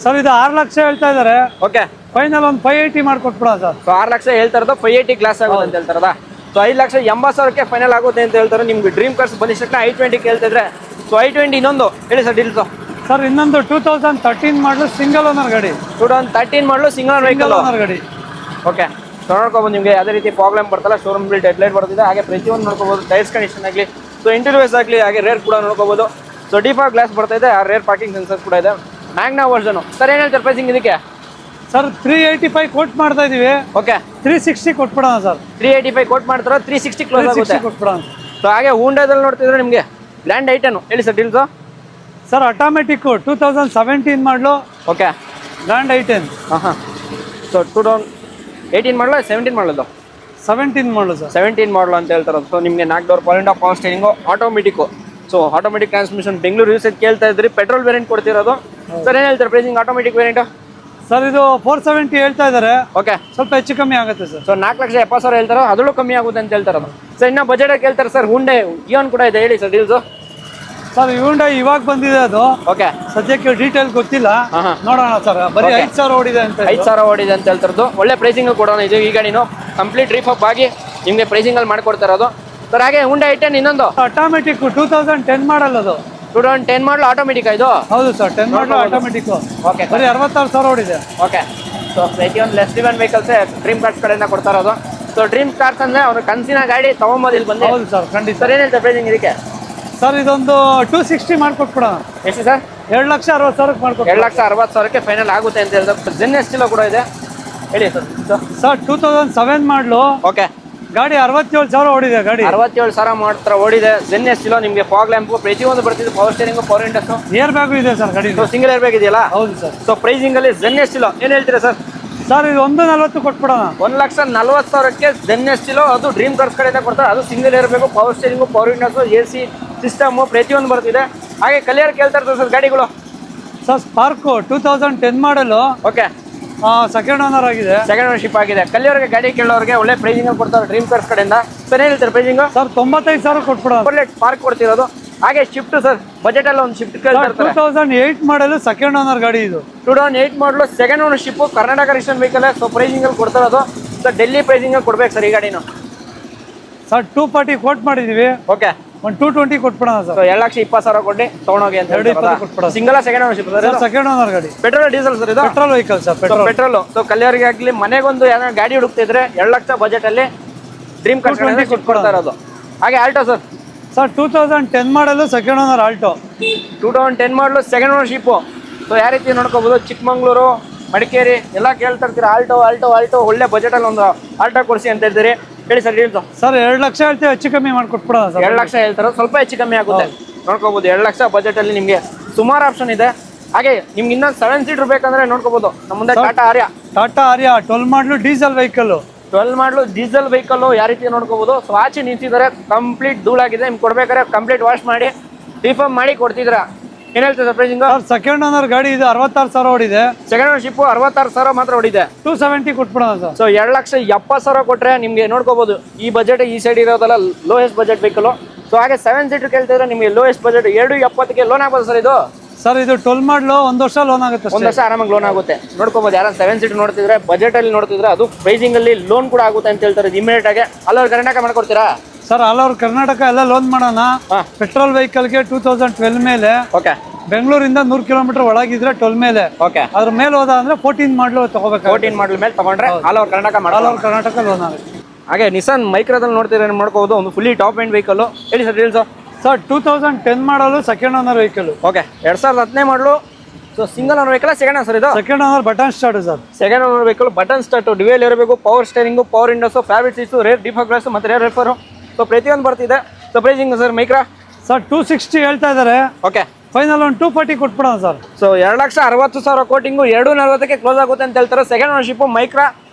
ಸರ್ ಇದು 6 ಲಕ್ಷ ಹೇಳ್ತಾ ಇದ್ದಾರೆ. ಓಕೆ, ಫೈನಲ್ ಒಂದು 580 ಮಾಡ್ಕೊಟ್ಬಿಡ ಸರ್. ಸೊ 6 ಲಕ್ಷ ಹೇಳ್ತಾ ಇರೋದು, 580 ಗ್ಲಾಸ್ ಆಗುತ್ತೆ ಅಂತ ಹೇಳ್ತಾರದ. ಸೊ 5,80,000ಕ್ಕೆ ಫೈನಲ್ ಆಗುತ್ತೆ ಅಂತ ಹೇಳ್ತಾರೆ. ನಿಮ್ಗೆ ಡ್ರೀಮ್ ಕಾರ್ಸ್ ಬಂದಿದ್ದ ತಕ್ಷಣ i20 ಕೇಳ್ತಿದ್ರೆ, ಸೊ i20 ಇನ್ನೊಂದು ಹೇಳಿ ಸರ್ ಡೀಲ್ಸು. ಸರ್ ಇನ್ನೊಂದು 2013 ಮಾಡಲು ಸಿಂಗಲ್ ಓನರ್ ಗಾಡಿ. 2013 ಮಾಡಲು ಸಿಂಗಲ್ ವೆಹಿಕಲ್ ಓನರ್ ಗಾಡಿ. ಓಕೆ, ಸೊ ನೋಡ್ಕೋಬೋದು. ನಿಮಗೆ ಯಾವುದೇ ರೀತಿ ಪ್ರಾಬ್ಲಮ್ ಬರ್ತಲ್ಲ, ಶೋರೂಮ್ ಬಿಲ್ ಡೆಡ್ಲೈಟ್ ಬರ್ತಿದೆ. ಹಾಗೆ ಪ್ರತಿಯೊಂದು ನೋಡ್ಕೋಬೋದು, ಟೈರ್ಸ್ ಕಂಡೀಷನ್ ಆಗಲಿ, ಸೊ ಇಂಟೀರಿಯರ್ಸ್ ಆಗಲಿ, ಹಾಗೆ ರೇರ್ ಕೂಡ ನೋಡ್ಕೋಬೋದು. ಸೊ ಡಿಫಾಗ್ ಗ್ಲಾಸ್ ಬರ್ತಾ ಇದೆ, ಆ ರೇರ್ ಪಾರ್ಕಿಂಗ್ ಸೆನ್ಸರ್ ಕೂಡ ಇದೆ. ಮ್ಯಾಗ್ನಾ ವರ್ಷನು. ಸರ್ ಏನು ಹೇಳ್ತಾರೆ ಪ್ರೈಸಿಂಗ್ ಇದಕ್ಕೆ? ಸರ್ 385 ಕೋಟ್ ಮಾಡ್ತಾ ಇದೀವಿ. Okay, 360 ಕೊಟ್ಬಿಡೋಣ sir. 385 ಕೋಟ್ ಮಾಡ್ತಾರೆ, 360 ಕ್ಲೋಸ್ ಆಗುತ್ತೆ ಕೊಟ್ಬಿಡೋಣ. ಸೊ ಹಾಗೆ ಹೂಂಡಾದಲ್ಲಿ ನೋಡ್ತಿದ್ರೆ ನಿಮಗೆ ಗ್ರ್ಯಾಂಡ್ ಐಟನು ಹೇಳಿ ಸರ್ ಡೀಲ್ಸು. ಸರ್ ಆಟೋಮೆಟಿಕ್ 2017 ಮಾಡಲು. Okay, Grand i ten. ಹಾಂ. ಸೊ 2018 ಮಾಡಲು 17 ಮಾಡಲು 17 ಮಾಡಲು ಸರ್. 17 ಮಾಡಲು ಅಂತ ಹೇಳ್ತಾರೆ. ಸೊ ನಿಮಗೆ 4 door power steering, automatic. So automatic transmission, Bengaluru usage ಕೇಳ್ತಾ ಇದ್ರಿ. Petrol variant ಕೊಡ್ತಿರೋದು. ಸರ್ ಏನು ಹೇಳ್ತಾರೆ ಪ್ರೈಸಿಂಗ್ ಆಟೋಮೆಟಿಕ್ ವೇರಿಯಂಟು? ಸರ್ ಇದು 470 ಹೇಳ್ತಾ ಇದ್ದಾರೆ. ಓಕೆ, ಸ್ವಲ್ಪ ಹೆಚ್ಚು ಕಮ್ಮಿ ಆಗುತ್ತೆ ಸರ್. ಸೊ 4,70,000 ಹೇಳ್ತಾರೆ, ಅದರಲ್ಲೂ ಕಮ್ಮಿ ಆಗುತ್ತೆ ಅಂತ ಹೇಳ್ತಾರೆ. ಸರ್ ಇನ್ನು ಬಜೆಟ್ ಕೇಳ್ತಾರೆ ಸರ್. ಹುಂಡೆ ಇಯಾನ್ ಕೂಡ ಇದೆ, ಹೇಳಿ ಸರ್ ಡೀಲ್ಸು. ಸರ್ ಹ್ಯುಂಡೈ ಇವಾಗ ಬಂದಿದೆ ಅದು. ಓಕೆ, ಸದ್ಯಕ್ಕೆ ಡೀಟೇಲ್ ಗೊತ್ತಿಲ್ಲ, ನೋಡೋಣ ಸರ್. ಬರೀ 5,000 ಓಡಿದೆ ಅಂತ. 5,000 ಓಡಿದೆ ಅಂತ ಹೇಳ್ತಾರದು. ಒಳ್ಳೆ ಪ್ರೈಸಿಂಗ್ ಕೊಡೋಣ ಇದು. ಈ ಗಾಡಿನೂ ಕಂಪ್ಲೀಟ್ ರೀಫಪ್ ಆಗಿ ನಿಮಗೆ ಪ್ರೈಸಿಂಗಲ್ಲಿ ಮಾಡ್ಕೊಡ್ತಾ ಇರೋದು ಸರ್. ಹಾಗೆ ಹುಂಡೈ i10 ಇನ್ನೊಂದು ಆಟೋಮೆಟಿಕ್ 2010 ಮಾಡಲ್ ಅದು. 2010 ಮಾಡಲು ಆಟೋಮೆಟಿಕ್ ಇದು. ಹೌದು ಸರ್, 10 ಮಾಡಲು ಆಟೋಮೆಟಿಕ್. ಓಕೆ, ಬರೀ 66,000 ಓಡಿದೆ. ಓಕೆ, ಸೊ ಪ್ರತಿಯೊಂದು ಲೆಸ್ ಡ್ರಿವನ್ ವೆಹಿಕಲ್ಸೇ ಡ್ರೀಮ್ ಕಾರ್ಸ್ ಕಡೆಯಿಂದ ಕೊಡ್ತಾ ಇರೋದು. ಸೊ ಡ್ರೀಮ್ ಕಾರ್ಸ್ ಅಂದರೆ ಅವ್ರ ಕನಸಿನ ಗಾಡಿ ತೊಗೊಂಬೋದು ಇಲ್ಲಿ ಬಂದು. ಹೌದು ಸರ್, ಖಂಡಿತ. ಸರ್ ಏನು ಹೇಳ್ತಾರೆ ಪ್ರೈಸಿಂಗ್ ಇದಕ್ಕೆ? ಸರ್ ಇದೊಂದು 260 ಮಾಡ್ಕೊಟ್ಬಿಡೋಣ. ಎಷ್ಟು ಸರ್? 2,60,000 ಮಾಡ್ಕೊಟ್ಟು. 2,60,000ಕ್ಕೆ ಫೈನಲ್ ಆಗುತ್ತೆ ಅಂತ ಹೇಳಿದ್ರೆ. ಜೆನ್ ಎಸ್ಟಿಲೋ ಕೂಡ ಇದೆ, ಹೇಳಿ ಸರ್. ಸರ್ 2007 ಮಾಡಲು. ಓಕೆ, ಗಾಡಿ 67,000 ಓಡಿದೆ. ಗಾಡಿ 67,000 ಮಾತ್ರ ಓಡಿದೆ. ಜೆನ್ ಎಸ್ಟಿಲೋ ನಿಮಗೆ ಫಾಗ್ ಲ್ಯಾಂಪು ಪ್ರತಿಯೊಂದು ಬರ್ತಿದೆ. Power steering, power windows, air bag ಇದೆ ಸರ್ ಗಾಡಿ. ಸೊ ಸಿಂಗಲ್ ಏರ್ ಬ್ಯಾಗ್ ಇದೆಯಲ್ಲ? ಹೌದು ಸರ್. ಸೊ ಪ್ರೈಸಿಂಗಲ್ಲಿ ಜೆನ್ ಎಸ್ಟಿಲೋ ಏನು ಹೇಳ್ತೀರಾ ಸರ್? ಸರ್ ಇದು 140 ಕೊಟ್ಬಿಡೋಣ. 1,40,000ಕ್ಕೆ ಜೆನ್ ಎಸ್ಟಿಲೋ, ಅದು ಡ್ರೀಮ್ ಕಾರ್ಸ್ ಕಡೆಯಿಂದ ಕೊಡ್ತಾರೆ. ಅದು single air bag, power steering, power windows, AC system ಪ್ರತಿಯೊಂದು ಬರ್ತಿದೆ. ಹಾಗೆ ಕಲಿಯರ್ ಕೇಳ್ತಾ ಇರ್ತಾರೆ ಸರ್ ಗಾಡಿಗಳು. ಸರ್ ಸ್ಪಾರ್ಕು 2010 ಮಾಡಲು. ಓಕೆ, ಸೆಕೆಂಡ್ ಓನರ್ ಆಗಿದೆ. ಸೆಕೆಂಡ್ ಓನರ್ಶಿಪ್ ಆಗಿದೆ. ಕಲಿಯೋರಿಗೆ ಗಾಡಿ ಕೇಳೋರಿಗೆ ಒಳ್ಳೆ ಪ್ರೈಸಿಂಗ್ ಕೊಡ್ತಾರೆ ಡ್ರೀಮ್ ಕಾರ್ಸ್ ಕಡೆಯಿಂದ. ಸರ್ ಏನು ಹೇಳ್ತಾರೆ ಪ್ರೈಸಿಂಗ್? ಸರ್ 95,000 ಕೊಟ್ಬಿಡೋಣ. ಒಳ್ಳೆ ಪಾರ್ಕ್ ಕೊಡ್ತಿರೋದು. ಹಾಗೆ ಶಿಫ್ಟ್ ಸರ್, ಬಜೆಟಲ್ಲಿ ಒಂದು ಶಿಫ್ಟ್ ಕೇಳ್ತಾ ಇರ್ತಾರೆ. 2008 ಮಾಡಲು ಸೆಕೆಂಡ್ ಓನರ್ ಗಾಡಿ ಇದು. 2008 ಮಾಡಲು second ownership, Karnataka registration vehicle. So ಪ್ರೈಸಿಂಗಲ್ಲಿ ಕೊಡ್ತಾ ಇರೋದು ಸರ್. ಡೆಲ್ಲಿ ಪ್ರೈಸಿಂಗಲ್ಲಿ ಕೊಡ್ಬೇಕು ಸರ್ ಈ ಗಾಡಿನ. ಸರ್ 240 ಕೋಟ್ ಮಾಡಿದೀವಿ. ಓಕೆ, ಒಂದು 220 ಕೊಟ್ಬಿಡೋಣ ಸರ್. 2,20,000 ಕೊಟ್ಟು ತೊಗೊಂಡೋಗಿ ಅಂತ ಹೇಳ್ತಾರೆ. Single second ownership sir. Second owner ಗಾಡಿ. ಪೆಟ್ರೋಲ್ ಡೀಸೆಲ್ ಸರ್ ಇದು? Petrol vehicle sir. Petrol. So ಕಲಿಯರಿಗೆ ಆಗಲಿ, ಮನೆಗೊಂದು ಯಾವ್ದಾರ ಗಾಡಿ ಹುಡುಕ್ತಿದ್ರೆ 2 ಲಕ್ಷ ಬಜೆಟಲ್ಲಿ ಡ್ರೀಮ್ ಕಾರ್ಸ್ ಕೊಡ್ತಾ ಇರೋದು. ಹಾಗೆ ಆಲ್ಟೋ ಸರ್. ಸರ್ 2010 ಮಾಡಲು ಸೆಕೆಂಡ್ ಓನರ್ ಆಲ್ಟೋ. 2010 ಮಾಡಲು ಸೆಕೆಂಡ್ ಓನರ್ಶಿಪ್ಪು. ಸೊ ಯಾವ ರೀತಿ ನೋಡ್ಕೋಬೋದು, ಚಿಕ್ಕಮಂಗ್ಳೂರು, ಮಡಿಕೇರಿ ಎಲ್ಲ ಕೇಳ್ತಾ ಇರ್ತೀರ. ಆಲ್ಟೋ ಒಳ್ಳೆ ಬಜೆಟಲ್ಲಿ ಒಂದು ಆಲ್ಟೋ ಕೊಡಿಸಿ ಅಂತ ಹೇಳ್ತೀರಿ, ಹೇಳಿ ಸರ್ ಡೀಲ್ಸು. ಸರ್ 2 ಲಕ್ಷ ಹೇಳ್ತೀವಿ, ಹೆಚ್ಚು ಕಮ್ಮಿ ಮಾಡ್ಕೊಟ್ಬಿಡೋಣ ಸರ್. 2 ಲಕ್ಷ ಹೇಳ್ತಾರೆ, ಸ್ವಲ್ಪ ಹೆಚ್ಚು ಕಮ್ಮಿ ಆಗುತ್ತೆ ನೋಡ್ಕೋಬೋದು. 2 ಲಕ್ಷ ಬಜೆಟಲ್ಲಿ ನಿಮಗೆ ಸುಮಾರು ಆಪ್ಷನ್ ಇದೆ. ಹಾಗೆ ನಿಮ್ಗೆ ಇನ್ನೊಂದು 7 ಸೀಟರ್ ಬೇಕಂದ್ರೆ ನೋಡ್ಕೋಬೋದು. ನಮ್ಮ ಮುಂದೆ ಟಾಟಾ ಆರ್ಯ 12 ಮಾಡಲು ಡೀಸೆಲ್ ವೆಹಿಕಲ್. 12 ಮಾಡಲು ಡೀಸೆಲ್ ವೆಹಿಕಲ್ ಯಾವ ರೀತಿ ನೋಡ್ಕೋಬೋದು. ಸೊ ಆಚೆ ನಿಂತಿದ್ದಾರೆ, ಕಂಪ್ಲೀಟ್ ಧೂಳಾಗಿದೆ. ನಿಮ್ಗೆ ಕೊಡ್ಬೇಕಾದ್ರೆ ಕಂಪ್ಲೀಟ್ ವಾಶ್ ಮಾಡಿ ರಿಫರ್ಮ್ ಮಾಡಿ ಕೊಡ್ತಿದ್ರ. ಏನು ಹೇಳ್ತೀರಾ sir pricing? Sir second owner ಗಾಡಿ ಇದು 66,000 ಓಡಿದೆ. ಸೆಕೆಂಡ್ ಓನರ್ಶಿಪ್ 66,000 ಮಾತ್ರ ಓಡಿದೆ. 270 ಕೊಟ್ಬಿಡೋಣ ಸರ್. ಸೊ 2,70,000 ಕೊಟ್ಟರೆ ನಿಮಗೆ ನೋಡ್ಕೋಬೋದು. ಈ ಬಜೆಟ್ ಈ ಸೈಡ್ ಇರೋದಲ್ಲ, ಲೋಯೆಸ್ಟ್ ಬಜೆಟ್ ವೆಹಿಕಲ್. ಸೊ ಹಾಗೆ 7 ಸೀಟರ್ ಕೇಳ್ತಿದ್ರೆ ನಿಮಗೆ ಲೋಯೆಸ್ಟ್ ಬಜೆಟ್ 2,70,000ಕ್ಕೆ ಲೋನ್ ಆಗ್ಬೋದು ಸರ್ ಇದು. ಸರ್ ಇದು 12 ಮಾಡಲು 1 ವರ್ಷ ಲೋನ್ ಆಗುತ್ತೆ. 1 ವರ್ಷ ಆರಾಮಾಗಿ ಲೋನ್ ಆಗುತ್ತೆ ನೋಡ್ಕೋಬೋದು. ಯಾರು 7 ಸೀಟರ್ ನೋಡ್ತಿದ್ರೆ ಬಜೆಟಲ್ಲಿ ನೋಡ್ತಿದ್ರೆ ಅದು ಪ್ರೈಸಿಂಗಲ್ಲಿ ಲೋನ್ ಕೂಡ ಆಗುತ್ತೆ ಅಂತ ಹೇಳ್ತಾರೆ ಇಮಿಡಿಯೇಟ್ ಆಗಿ. ಅಲ್ಲವ್ರು ಕರ್ನಾಟಕ ಮಾಡ್ಕೊಡ್ತೀರಾ ಸರ್? ಆಲ್ ಓವರ್ ಕರ್ನಾಟಕ ಎಲ್ಲ ಲೋನ್ ಮಾಡೋಣ. ಪೆಟ್ರೋಲ್ ವೆಹಿಕಲ್ಗೆ 2012 ಮೇಲೆ. ಓಕೆ, ಬೆಂಗಳೂರಿಂದ 100 ಕಿಲೋಮೀಟರ್ ಒಳಗಿದ್ರೆ 12 ಮೇಲೆ. ಓಕೆ, ಅದ್ರ ಮೇಲೆ ಹೋದ ಅಂದ್ರೆ 14 ಮಾಡಲು ತಗೋಬೇಕು. 14 ಮಾಡಲ್ ಮೇಲೆ ತಗೊಂಡ್ರೆ all over Karnataka all over Karnataka loan ಆಗುತ್ತೆ. ಹಾಗೆ ನಿಸಾನ್ ಮೈಕ್ರಾದಲ್ಲಿ ನೋಡ್ತಿದ್ರೆ ನೋಡ್ಕೋಬೋದು, ಒಂದು ಫುಲ್ಲಿ ಟಾಪ್ ಎಂಡ್ ವೆಹಿಕಲ್. ಹೇಳಿ ಸರ್ ಡೀಲ್ಸು. ಸರ್ 2010 ಮಾಡಲು ಸೆಕೆಂಡ್ ಓನರ್ ವೆಹಿಕಲ್. ಓಕೆ, 2010 ಮಾಡಲು. So single owner vehicle, second sir ಇದು? Second owner button start sir. Second owner vehicle, button start, dual ಇರಬೇಕು, power steering, power windows, fabric seats, rear defog glass ಮತ್ತು ರೇರ್ ರೆಫರು. ಸೊ ಪ್ರತಿಯೊಂದು ಬರ್ತಿದೆ. So pricing sir Micra? Sir 260 ಹೇಳ್ತಾ ಇದ್ದಾರೆ. ಓಕೆ, ಫೈನಲ್ ಒಂದು 240 ಕೊಟ್ಬಿಡೋಣ ಸರ್. ಸೊ 2,60,000 ಕೋಟಿಂಗು 2,40ಕ್ಕೆ ಕ್ಲೋಸ್ ಆಗುತ್ತೆ ಅಂತ ಹೇಳ್ತಾರೆ. ಸೆಕೆಂಡ್ ಓನರ್ಶಿಪ್ ಮೈಕ್ರಾ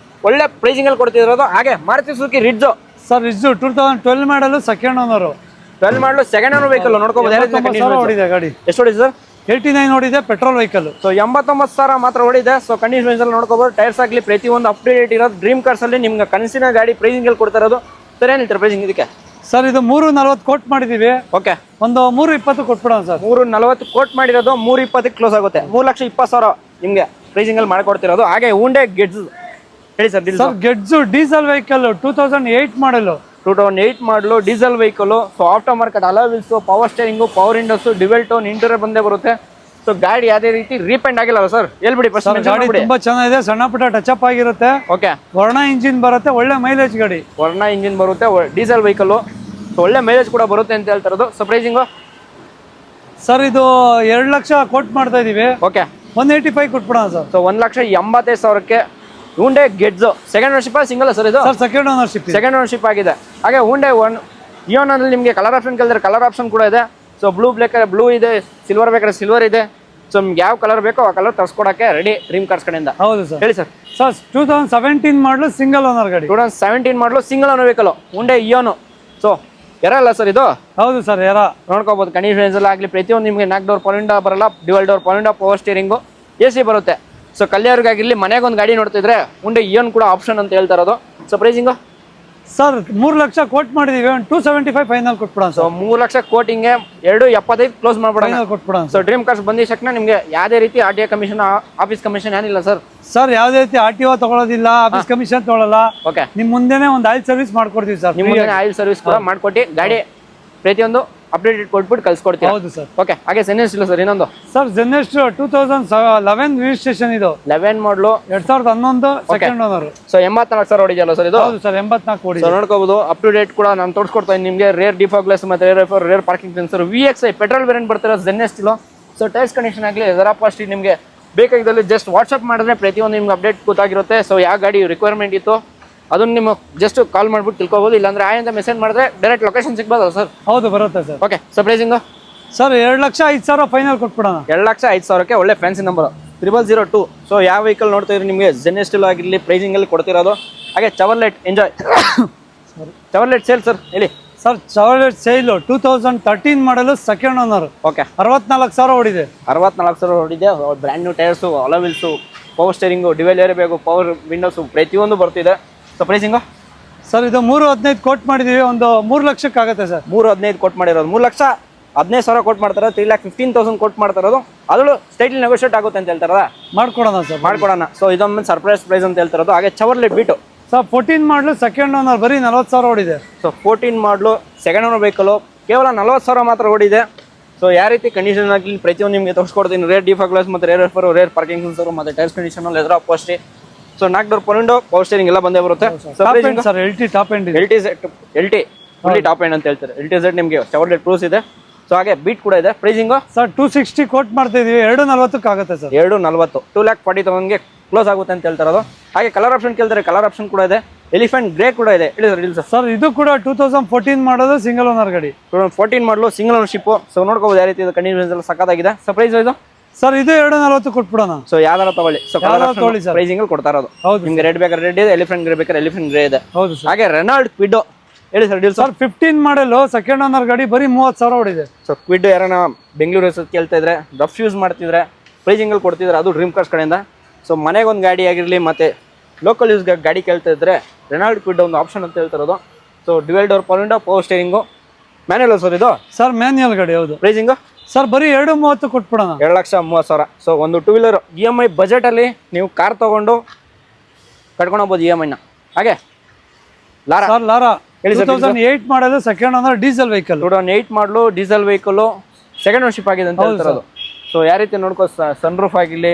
ಒಳ್ಳೆ ಪ್ರೈಸಿಂಗಲ್ಲಿ ಕೊಡ್ತಿರೋದು. ಹಾಗೆ ಮಾರುತಿ ಸುಜುಕಿ ರಿಡ್ಜು ಸರ್. ರಿಡ್ಜು 2012 ಮಾಡಲು ಸೆಕೆಂಡ್ ಓನರು. 12 ಮಾಡಲು ಸೆಕೆಂಡ್ ಓನರ್ ವೆಹಿಕಲ್ ನೋಡ್ಕೋಬೋದು. ಓಡಿದೆ ಗಾಡಿ. ಎಷ್ಟು ಓಡಿದೆ ಸರ್? 89 ಓಡಿದೆ, ಪೆಟ್ರೋಲ್ ವೆಹಿಕಲ್. ಸೊ 89,000 ಮಾತ್ರ ಓಡಿದೆ. ಸೊ ಕಂಡೀಷನ್ ನೋಡ್ಕೋಬೋದು. ಟೈರ್ಸ್ ಆಗಲಿ ಪ್ರತಿಯೊಂದು ಅಪ್ಡೇಟ್ ಇರೋದು ಡ್ರೀಮ್ ಕಾರ್ಸ್ ಅಲ್ಲಿ ನಿಮ್ಗೆ ಕನಸಿನ ಗಾಡಿ ಪ್ರೈಸಿಂಗಲ್ಲಿ ಕೊಡ್ತಾ ಇರೋದು. ಸರ್ ಏನು ಹೇಳ್ತಾರೆ ಪ್ರೈಸಿಂಗ್ ಇದಕ್ಕೆ? ಸರ್ ಇದು 340 ಕೋಟ್ ಮಾಡಿದೀವಿ, ಓಕೆ ಒಂದು 320 ಕೊಟ್ಬಿಡೋಣ ಸರ್. 340 ಕೋಟ್ ಮಾಡಿರೋದು 320 ಕ್ಲೋಸ್ ಆಗುತ್ತೆ. 3,20,000 ನಿಮಗೆ ಪ್ರೈಸಿಂಗ್ ಅಲ್ಲಿ ಮಾಡ್ಕೊಡ್ತಿರೋದು. ಹಾಗೆ ಹುಂಡೈ ಗೆಟ್ಸ್ ಹೇಳಿ sir. Sir Getz diesel vehicle 2008 ಮಾಡಲು, 2008 ಮಾಡಲು diesel vehicle. So aftermarket alloy wheels, power steering, power windows, dual tone interior ಬಂದೇ ಬರುತ್ತೆ. ಸೊ ಗಾಡಿ ಯಾವುದೇ ರೀತಿ ರೀಪೆಂಡ್ ಆಗಿಲ್ಲ ಸರ್, ಹೇಳ್ಬಿಡಿ ಫಸ್ಟ್. ಗಾಡಿ ತುಂಬಾ ಚೆನ್ನಾಗಿದೆ, ಸಣ್ಣ ಪುಟ್ಟ ಟಚ್ ಅಪ್ ಆಗಿರುತ್ತೆ. ಓಕೆ, ವರ್ಣ ಇಂಜಿನ್ ಬರುತ್ತೆ, ಒಳ್ಳೆ ಮೈಲೇಜ್ ಗಾಡಿ. ವರ್ಣ ಇಂಜಿನ್ ಬರುತ್ತೆ, ಡೀಸೆಲ್ ವೆಹಿಕಲ್. ಸೊ ಒಳ್ಳೆ ಮೈಲೇಜ್ ಕೂಡ ಬರುತ್ತೆ ಅಂತ ಹೇಳ್ತಿರೋದು. ಸೊ ಪ್ರೈಸಿಂಗು ಸರ್ ಇದು 2 ಲಕ್ಷ ಕೋಟ್ ಮಾಡ್ತಾ ಇದೀವಿ, ಓಕೆ 185 ಕೊಟ್ಬಿಡೋಣ ಸರ್. ಸೊ 1,85,000ಕ್ಕೆ Hyundai Getz. Second ownership single sir ಇದು? Sir second ownership. Second ownership ಆಗಿದೆ. ಹಾಗೆ ಹುಂಡೈ ಇಯೋನಲ್ಲಿ ನಿಮಗೆ ಕಲರ್ ಆಪ್ಷನ್ ಕೇಳಿದ್ರೆ ಕಲರ್ ಆಪ್ಷನ್ ಕೂಡ ಇದೆ. ಸೊ ಬ್ಲೂ ಬೇಕಾದ್ರೆ ಬ್ಲೂ ಇದೆ, ಸಿಲ್ವರ್ ಬೇಕಾದ್ರೆ ಸಿಲ್ವರ್ ಇದೆ. ಸೊ ನಿಮ್ಗೆ ಯಾವ ಕಲರ್ ಬೇಕೋ ಆ ಕಲರ್ ತರಿಸ್ಕೊಡಕ್ಕೆ ರೆಡಿ ಡ್ರೀಮ್ ಕಾರ್ಸ್ ಕಡೆಯಿಂದ. ಹೌದು ಸರ್. ಹೇಳಿ ಸರ್. ಸರ್ 2017 ಮಾಡಲು ಸಿಂಗಲ್ ಓನರ್ ಗಾಡಿ. 2017 ಮಾಡಲು single owner vehicle Hyundai Eon. So ಎರಲ್ಲ ಸರ್ ಇದು? ಹೌದು ಸರ್, ಯಾರ ನೋಡ್ಕೋಬಹುದು. ಕಂಡೀಷನ್ಸ್ ಎಲ್ಲ ಆಗಲಿ ಪ್ರತಿಯೊಂದು ನಿಮಗೆ 4 ಡೋರ್ ಪವರ್ ವಿಂಡೋ ಬರಲ್ಲ, dual door power window, power steering, AC ಬರುತ್ತೆ. ಸೊ ಕಲ್ಯಾರ್ಗಾಗಿರ್ಲಿ ಮನೆಗೊಂದು ಗಾಡಿ ನೋಡ್ತಿದ್ರೆ ಹುಂಡೈ ಇಯೋನ್ ಕೂಡ ಆಪ್ಷನ್ ಅಂತ ಹೇಳ್ತಾ ಇರೋದು. So pricing sir 3 lakh quote ಮಾಡಿದೀವಿ, 275 ಫೈನಲ್ ಕೊಟ್ಬಿಡೋಣ. ಸೊ 3 ಲಕ್ಷ ಕೋಟಿಂಗೆ 275 ಕ್ಲೋಸ್ ಮಾಡ್ಬಿಡೋಣ. ಕೊಟ್ಬಿಡೋಣ. ಸೊ ಡ್ರೀಮ್ ಕಾರ್ಸ್ ಬಂದಿದ ತಕ್ಷಣ ನಿಮಗೆ ಯಾವುದೇ ರೀತಿ RTO ಕಮಿಷನ್, ಆಫೀಸ್ ಕಮಿಷನ್ ಏನಿಲ್ಲ ಸರ್? ಸರ್ ಯಾವುದೇ ರೀತಿ RTO ತಗೊಳ್ಳೋದಿಲ್ಲ, ಆಫೀಸ್ ಕಮಿಷನ್ ತಗೊಳ್ಳಲ್ಲ. ಓಕೆ, ನಿಮ್ ಮುಂದೆನೆ ಒಂದು ಆಯಿಲ್ ಸರ್ವಿಸ್ ಮಾಡ್ಕೊಡ್ತೀವಿ ಸರ್. ನಿಮ್ಮ ಆಯಿಲ್ ಸರ್ವಿಸ್ ಕೂಡ ಮಾಡ್ಕೊಟ್ಟು ಗಾಡಿ ಪ್ರತಿಯೊಂದು ಅಪ್ಡೇಟೆಡ್ ಕೊಟ್ಬಿಟ್ಟು ಕಳ್ಸಿಕೊಡ್ತೀವಿ. ಹೌದು ಸರ್. ಓಕೆ, ಹಾಗೆ ಸೆನ್ನೆಸ್ ಇಲ್ಲ ಸರ್ ಇನ್ನೊಂದು? ಸರ್ ಜೆನೆಸ್ಟ್ 2011 ರಿಜಿಸ್ಟ್ರೇಷನ್ ಇದು, 11 ಮಾಡಲು 2011 ಸೆಕೆಂಡ್ ಓನರ್. ಸೊ 84,000 ಹೊಡಿದಲ್ಲ ಸರ್ ಇದು? ಹೌದು ಸರ್, 84 ಕೋಟಿ. ಸೊ ನೋಡ್ಕೋಬಹುದು. ಅಪ್ ಟು ಡೇಟ್ ಕೂಡ ನಾನು ತೋರಿಸ್ಕೊಡ್ತಾ ಇದ್ದೀನಿ ನಿಮಗೆ. ರೇರ್ ಡಿಫಾಗ್ಲೆಸ್ ಮತ್ತೆ rear parking sensor, VXI petrol variant ಬರ್ತಿರೋ ಜೆನೆಸ್ಟ್ ಇಲ್ಲ. ಸೊ ಟೈರ್ಸ್ ಕಂಡೀಷನ್ ಆಗಲಿ ಫಸ್ಟ್ ನಿಮಗೆ ಬೇಕಾಗಿದ್ದಲ್ಲಿ ಜಸ್ಟ್ ವಾಟ್ಸಪ್ ಮಾಡಿದ್ರೆ ಪ್ರತಿಯೊಂದು ನಿಮ್ಗೆ ಅಪ್ಡೇಟ್ ಗೊತ್ತಾಗಿರುತ್ತೆ. ಸೊ ಯಾವ ಗಾಡಿ ರಿಕ್ವೈರ್ಮೆಂಟ್ ಇತ್ತು ಅದನ್ನ ನಿಮ್ಮ ಜಸ್ಟ್ ಕಾಲ್ ಮಾಡ್ಬಿಟ್ಟು ತಿಳ್ಕೊಬೋದು. ಇಲ್ಲಾಂದ್ರೆ ಅಂತ ಮೆಸೇಜ್ ಮಾಡಿದ್ರೆ ಡೈರೆಕ್ಟ್ ಲೊಕೇಶನ್ ಸಿಗ್ಬೋದಲ್ಲ ಸರ್? ಹೌದು, ಬರುತ್ತೆ sir. Okay, sir pricing sir 2,05,000 final ಕೊಟ್ಬಿಡೋಣ. 2,05,000ಕ್ಕೆ ಒಳ್ಳೆ ಫ್ಯಾನ್ಸಿ ನಂಬರ್ 0002. ಸೊ ಯಾವ ವೆಹಿಕಲ್ ನೋಡ್ತಾ ಇದ್ರೆ ನಿಮಗೆ ಜೆನೆಸ್ಟಿಲ್ ಆಗಿರಲಿ ಪ್ರೈಸಿಂಗಲ್ಲಿ ಕೊಡ್ತಿರೋದು. ಹಾಗೆ Chevrolet enjoy Chevrolet Sail sir ಹೇಳಿ. ಸರ್ ಚವರ್ಲೆಟ್ ಸೇಲ್ 2013 ಮಾಡಲು ಸೆಕೆಂಡ್ ಓನರ್. ಓಕೆ, 64,000 ಹೊಡಿದೆ. 64,000 ಹೊಡಿದೆ. Brand new tyres, alloy wheels, power steering, dual air bag, power windows ಪ್ರತಿಯೊಂದು ಬರ್ತಿದೆ. ಸೊ ಪ್ರೈಸಿಂಗು ಸರ್ ಇದು 315 ಕೋಟ್ ಮಾಡಿದೀವಿ, ಒಂದು 3 ಲಕ್ಷಕ್ಕೆ ಆಗುತ್ತೆ ಸರ್. 315 ಕೋಟ್ ಮಾಡಿರೋದು. 3,15,000 ಕೋಟ್ ಮಾಡ್ತಾರೆ, 3,15,000 ಕೋಟ್ ಮಾಡ್ತಾ ಇರೋದು. ಅದರಲ್ಲೂ ಸ್ಟೈಟ್ಲಿ ನೆಗೋಷಿಯೇಟ್ ಆಗುತ್ತೆ ಅಂತ ಹೇಳ್ತಾರ, ಮಾಡ್ಕೊಡೋಣ ಸರ್, ಮಾಡ್ಕೊಡೋಣ. ಸೊ ಇದೊಂದು ಸರ್ಪ್ರೈಸ್ ಪ್ರೈಸ್ ಅಂತ ಹೇಳ್ತಿರೋದು. ಹಾಗೆ ಚವರ್ಲೆಟ್ ಬೀಟು ಸರ್ 14 ಮಾಡಲು ಸೆಕೆಂಡ್ ಓನರ್, ಬರೀ 40,000 ಹೊಡಿದೆ. ಸೊ 14 ಮಾಡಲು ಸೆಕೆಂಡ್ ಓನರ್ ವೆಹಿಕಲು, ಕೇವಲ 40,000 ಮಾತ್ರ ಓಡಿದೆ. ಸೊ ಯಾವ ರೀತಿ ಕಂಡೀಷನ್ ಆಗಲಿ ಪ್ರತಿಯೊಂದು ನಿಮಗೆ ತೋರಿಸ್ಕೊಡ್ತೀನಿ. ರೇರ್ ಡಿಫಾಗ್ಲೆಸ್ ಮತ್ತು ರೇರ್ ಪಾರ್ಕಿಂಗ್ ಸೆನ್ಸರ್ ಮತ್ತು tyres condition, leather upholstery. So 4 door power window, power steering ಎಲ್ಲ ಬಂದೇ ಬರುತ್ತೆ. Sir LT top end, LT fully top end ಅಂತ ಹೇಳ್ತಾರೆ. LTZ ನಿಮಗೆ ಚವರ್ಲೆಟ್ ಪ್ರೂಸ್ ಇದೆ. ಸೊ ಹಾಗೆ ಬೀಟ್ ಕೂಡ ಇದೆ. ಪ್ರೈಸಿಂಗು ಸರ್ 260 ಕೋಟ್ ಮಾಡ್ತಾ ಇದೀವಿ, 240ಕ್ಕೆ ಆಗುತ್ತೆ ಸರ್. 240, 2,40,000ಗೆ ಕ್ಲೋಸ್ ಆಗುತ್ತೆ ಅಂತ ಹೇಳ್ತಾರದು. ಹಾಗೆ ಕಲರ್ ಆಪ್ಷನ್ ಕೇಳ್ತಾರೆ, ಕಲರ್ ಆಪ್ಷನ್ ಕೂಡ ಇದೆ. ಎಲಿಫೆಂಟ್ ಗ್ರೇ ಕೂಡ ಇದೆ. ಹೇಳಿ ಸರ್. ಇಲ್ಲ ಸರ್ ಇದು ಕೂಡ 2014 ಮಾಡೋದು ಸಿಂಗಲ್ ಓನರ್ ಗಾಡಿ. 2014 ಮಾಡಲು ಸಿಂಗಲ್ ಓನರ್ಶಿಪ್. ಸೊ ನೋಡ್ಕೋಬಹುದು ಯಾವ ರೀತಿ ಇದು ಕಂಡೀಷನ್ಸ್ ಎಲ್ಲ ಸಕ್ಕತ್ತಾಗಿದೆ. ಸೊ ಪ್ರೈಸ್ ಇದು ಸರ್ ಇದು 240 ಕೊಟ್ಬಿಡೋಣ. ಸೊ ಯಾವ್ದಾರ ತಗೊಳ್ಳಿ. ಸೊ ಪ್ರೈಸಿಂಗ್ ಕೊಡ್ತಾ ಇರೋದು. ಹೌದು, ನಿಮ್ಗೆ ರೆಡ್ ಬೇಕಾದ್ರೆ ರೆಡ್ ಇದೆ, ಎಲಿಫೆಂಟ್ ಗ್ರೇ ಬೇಕಾದ್ರೆ ಎಲಿಫೆಂಟ್ ಗ್ರೇ ಇದೆ. ಹೌದು ಸರ್. ಹಾಗೆ ರೆನಾಲ್ಡ್ ಕ್ವಿಡ್ ಹೇಳಿ ಸರ್. ಡೀಲ್ ಸರ್ 15 ಮಾಡಲು ಸೆಕೆಂಡ್ ಓನರ್ ಗಾಡಿ, ಬರೀ 30,000 ಹೊಡಿದೆ. ಸೊ ಕ್ವಿಡ್ ಯಾರನ್ನ ಬೆಂಗಳೂರು ಕೇಳ್ತಾ ಇದ್ರೆ, ರಫ್ ಯೂಸ್ ಮಾಡ್ತಿದ್ರೆ ಪ್ರೈಸಿಂಗಲ್ಲಿ ಕೊಡ್ತಿದ್ರೆ, ಅದು ಡ್ರೀಮ್ ಕಾರ್ಸ್ ಕಡೆಯಿಂದ. ಸೊ ಮನೆಗೊಂದು ಗಾಡಿ ಆಗಿರಲಿ ಮತ್ತೆ ಲೋಕಲ್ ಯೂಸ್ ಗಾಡಿ ಕೇಳ್ತಾ ಇದ್ರೆ ರೆನಾಲ್ಡ್ ಕ್ವಿಡ್ ಒಂದು ಆಪ್ಷನ್ ಅಂತ ಹೇಳ್ತಿರೋದು. So dual door power window, power steering, manual sir ಇದು? ಸರ್ ಮ್ಯಾನ್ಯಲ್ ಗಾಡಿ. ಹೌದು. ಪ್ರೈಸಿಂಗು ಸರ್ ಬರೀ 230 ಕೊಟ್ಬಿಡೋಣ. 2,30,000. ಸೊ ಒಂದು 2 ವೀಲರ್ EMI ಬಜೆಟಲ್ಲಿ ನೀವು ಕಾರ್ ತೊಗೊಂಡು ಕಟ್ಕೊಂಡು ಹೋಗ್ಬೋದು EMI ನ. ಹಾಗೆ ಲಾರಾ. ಸರ್ ಲಾರಾ 2008 ಮಾಡಲು ಸೆಕೆಂಡ್ ಓನರ್, ಡೀಸೆಲ್ ವೆಹಿಕಲ್. 2008 ಮಾಡಲು ಡೀಸೆಲ್ ವೆಹಿಕಲ್, ಸೆಕೆಂಡ್ ಓನರ್ಶಿಪ್ ಆಗಿದೆ ಅಂತ ಹೇಳ್ತಿರೋದು. ಸೊ ಯಾವ ರೀತಿ ನೋಡ್ಕೋ, ಸನ್ ರೂಫ್ ಆಗಿರಲಿ,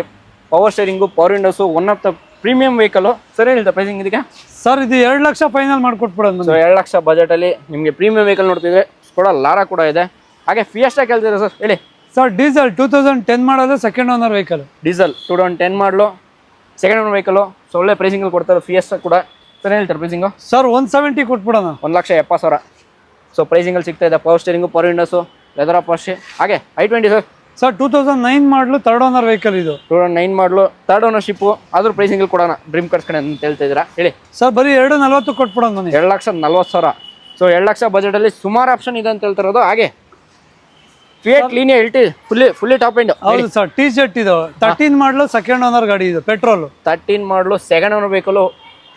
power steering, power windows, one of the premium vehicle. ಸರಿ ಹೇಳಿದೆ ಪ್ರೈಸಿಂಗ್ ಇದಕ್ಕೆ? ಸರ್ ಇದು 2 ಲಕ್ಷ ಫೈನಲ್ ಮಾಡ್ಕೊಟ್ಬಿಡೋದು. ಸೊ 2 ಲಕ್ಷ ಬಜೆಟಲ್ಲಿ ನಿಮಗೆ ಪ್ರೀಮಿಯಂ ವೆಹಿಕಲ್ ನೋಡ್ತಿದ್ರೆ ಕೂಡ ಲಾರಾ ಕೂಡ ಇದೆ. ಹಾಗೆ ಫಿಯೆಸ್ಟಾ ಕೇಳ್ತಿದ್ರೆ ಸರ್ ಹೇಳಿ. ಸರ್ ಡೀಸೆಲ್ 2010 ಮಾಡಲು ಸೆಕೆಂಡ್ ಓನರ್ ವೆಹಿಕಲ್. ಡೀಸೆಲ್ 2010 ಮಾಡಲು ಸೆಕೆಂಡ್ ಓನರ್ ವೆಹಿಕಲು. ಸೊ ಒಳ್ಳೆ ಪ್ರೈಸಿಂಗಲ್ಲಿ ಕೊಡ್ತಾರೆ ಫಿಯೆಸ್ಟಾ ಕೂಡ. ಸರ್ ಹೇಳ್ತಾರೆ ಪ್ರೈಸಿಂಗು? ಸರ್ 170 ಕೊಟ್ಬಿಡೋಣ. 1,70,000. ಸೊ ಪ್ರೈಸಿಂಗಲ್ಲಿ ಸಿಗ್ತಾ ಇದೆ. Power steering, power windows, leather upholstery. ಹಾಗೆ i20 ಸರ್. ಸರ್ 2009 ಮಾಡಲು ಥರ್ಡ್ ಓನರ್ ವೆಹಿಕಲ್ ಇದು. 2009 ಮಾಡಲು ಥರ್ಡ್ ಓನರ್ಶಿಪ್ಪು. ಆದ್ರೂ ಪ್ರೈಸಿಂಗಲ್ಲಿ ಕೊಡೋಣ ಡ್ರೀಮ್ ಕಾರ್ಸ್ ಕಡೆ ಅಂತ ಹೇಳ್ತಾ ಇದ್ದೀರಾ ಹೇಳಿ. ಸರ್ ಬರೀ 240 ಕೊಟ್ಬಿಡೋಣ ಬನ್ನಿ. 2,40,000. ಸೊ 2 ಲಕ್ಷ ಬಜೆಟಲ್ಲಿ ಸುಮಾರು ಆಪ್ಷನ್ ಇದೆ ಅಂತ ಹೇಳ್ತಿರೋದು. ಹಾಗೆ fiat Linea LT fully top end. ಹೌದು ಸರ್. TZ ಇದು 13 ಮಾಡಲು ಸೆಕೆಂಡ್ ಓನರ್ ಗಾಡಿ ಇದು, ಪೆಟ್ರೋಲ್. 13 ಮಾಡಲು second owner vehicle,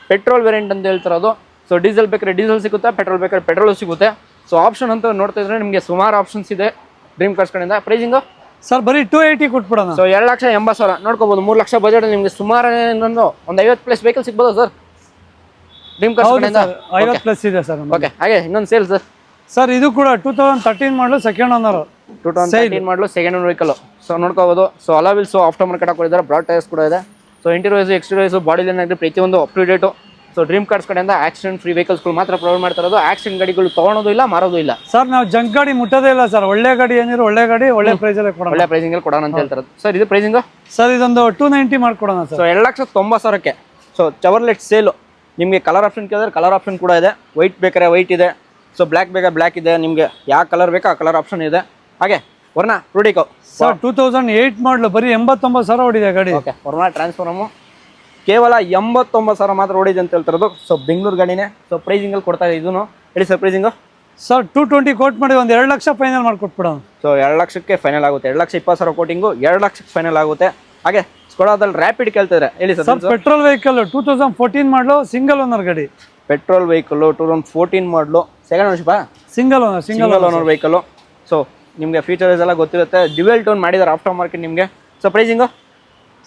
petrol variant ಅಂತ ಹೇಳ್ತಿರೋದು. ಸೊ ಡೀಸೆಲ್ ಬೇಕಾದ್ರೆ ಡೀಸೆಲ್ ಸಿಗುತ್ತೆ, ಪೆಟ್ರೋಲ್ ಬೇಕಾದ್ರೆ ಪೆಟ್ರೋಲ್ ಸಿಗುತ್ತೆ. ಸೊ ಆಪ್ಷನ್ ಅಂತ ನೋಡ್ತಾ ಇದ್ರೆ ನಿಮಗೆ ಸುಮಾರು ಆಪ್ಷನ್ಸ್ ಇದೆ ಡ್ರೀಮ್ ಕಾರ್ಸ್ ಕಡೆಯಿಂದ. ಪ್ರೈಸಿಂಗು ಸರ್ ಬರೀ 280 ಕೊಟ್ಬಿಡೋಣ. ಸೊ 2,80,000 ನೋಡ್ಕೋಬಹುದು. 3 ಲಕ್ಷ ಬಜೆಟ್ ನಿಮಗೆ ಸುಮಾರು ಒಂದು 50+ ವೆಹಿಕಲ್ ಸಿಗ್ಬೋದು ಸರ್ ಡ್ರೀಮ್ ಕಾರ್ಸ್ ಕಡೆಯಿಂದ. 50+ ಇದೆ ಸರ್. ಓಕೆ, ಹಾಗೆ ಇನ್ನೊಂದು ಸೇಲ್ ಸರ್. ಸರ್ ಇದು ಕೂಡ 2013 ಮಾಡಲು ಸೆಕೆಂಡ್ ಓನರ್. 2013 ಮಾಡಲು ಸೆಕೆಂಡ್ ಓನರ್ ವೆಹಿಕಲ್. ಸೊ ನೋಡ್ಕೋಬಹುದು. ಸೊ ಅಲಾವಿಲ್ಸ್ ಆಫ್ಟರ್ ಮಾರ್ಕೆಟ್ ಹಾಕೊಂಡಿದ್ದಾರೆ, ಬ್ರಾಡ್ ಟೈರ್ಸ್ ಕೂಡ ಇದೆ. So interiors exteriors body line ಆಗಲಿ ಪ್ರತಿಯೊಂದು up to date. So dream cars ಕಡೆಯಿಂದ ಆಕ್ಸಿಡೆಂಟ್ ಫ್ರೀ ವೆಹಿಕಲ್ಸ್ಗಳು ಮಾತ್ರ ಪ್ರೊವೈಡ್ ಮಾಡ್ತಾ ಇರೋದು. ಆಕ್ಸಿಡೆಂಟ್ ಗಾಡಿಗಳು ತೊಗೊಳೋದು ಇಲ್ಲ, ಮಾರೋದು ಇಲ್ಲ ಸರ್. ನಾವು ಜಂಕ್ ಗಾಡಿ ಮುಟ್ಟೋದೇ ಇಲ್ಲ ಸರ್. ಒಳ್ಳೆ ಗಾಡಿ ಏನಿರೋ ಒಳ್ಳೆ ಗಾಡಿ ಒಳ್ಳೆ ಪ್ರೈಸಲ್ಲೇ ಕೊಡೋಣ, ಒಳ್ಳೆ ಪ್ರೈಸಿಂಗಲ್ಲಿ ಕೊಡೋಣ ಅಂತ ಹೇಳ್ತಾರೆ ಸರ್. ಇದು ಪ್ರೈಸಿಂಗು ಸರ್ ಇದೊಂದು 290 ಮಾಡ್ಕೊಡೋಣ ಸರ್. ಸೊ 2,90,000ಕ್ಕೆ. ಸೊ ಚವರ್ಲೆಟ್ ಸೇಲು ನಿಮಗೆ ಕಲರ್ ಆಪ್ಷನ್ ಕೇಳಿದ್ರೆ ಕಲರ್ ಆಪ್ಷನ್ ಕೂಡ ಇದೆ. ವೈಟ್ ಬೇಕಾದ್ರೆ ವೈಟ್ ಇದೆ. ಸೊ ಬ್ಲ್ಯಾಕ್ ಬೇಕಾದ್ರೆ ಬ್ಲ್ಯಾಕ್ ಇದೆ. ನಿಮಗೆ ಯಾವ ಕಲರ್ ಬೇಕೋ ಆ ಕಲರ್ ಆಪ್ಷನ್ ಇದೆ. ಹಾಗೆ ವರ್ನಾ ರೂಡಿಕೋ ಸರ್ 2008 ಮಾಡಲು ಬರೀ 89,000 ಹೊಡಿದೆ ಗಾಡಿ. ಓಕೆ, ವರ್ನಾ ಟ್ರಾನ್ಸ್ಫಾರ್ಮು ಕೇವಲ 89,000 ಮಾತ್ರ ಓಡಿದೆ ಅಂತ ಹೇಳ್ತಿರೋದು. ಸೊ ಬೆಂಗಳೂರು ಗಾಡಿನೇ. ಸೊ ಪ್ರೈಸಿಂಗಲ್ಲಿ ಕೊಡ್ತಾ ಇದೆ ಇದನ್ನು. ಹೇಳಿ ಸರ್ ಪ್ರೈಸಿಂಗು. ಸರ್ 220 ಕೋಟ್ ಮಾಡಿ ಒಂದು 2 ಲಕ್ಷ ಫೈನಲ್ ಮಾಡ್ಕೊಟ್ಬಿಡೋಣ. ಸೊ 2 ಲಕ್ಷಕ್ಕೆ ಫೈನಲ್ ಆಗುತ್ತೆ. 2,20,000 ಕೋಟಿಂಗು 2 ಲಕ್ಷಕ್ಕೆ ಫೈನಲ್ ಆಗುತ್ತೆ. ಹಾಗೆ ಸ್ಕೋಡಾದಲ್ಲಿ ರ್ಯಾಪಿಡ್ ಕೇಳ್ತಿದ್ರೆ ಹೇಳಿ ಸರ್. ಸರ್ ಪೆಟ್ರೋಲ್ ವೆಹಿಕಲ್ 2014 ಮಾಡಲು ಸಿಂಗಲ್ ಓನರ್ ಗಾಡಿ. ಪೆಟ್ರೋಲ್ ವೆಹಿಕಲ್ 2014 ಮಾಡಲು second ownership, single owner vehicle. So ನಿಮಗೆ ಫೀಚರ್ಸ್ ಎಲ್ಲ ಗೊತ್ತಿರುತ್ತೆ. ಡ್ಯುವೆಲ್ ಟೋನ್ ಮಾಡಿದ್ದಾರೆ ಆಫ್ಟರ್ ಮಾರ್ಕೆಟ್ ನಿಮಗೆ. ಸೊ ಪ್ರೈಸಿಂಗು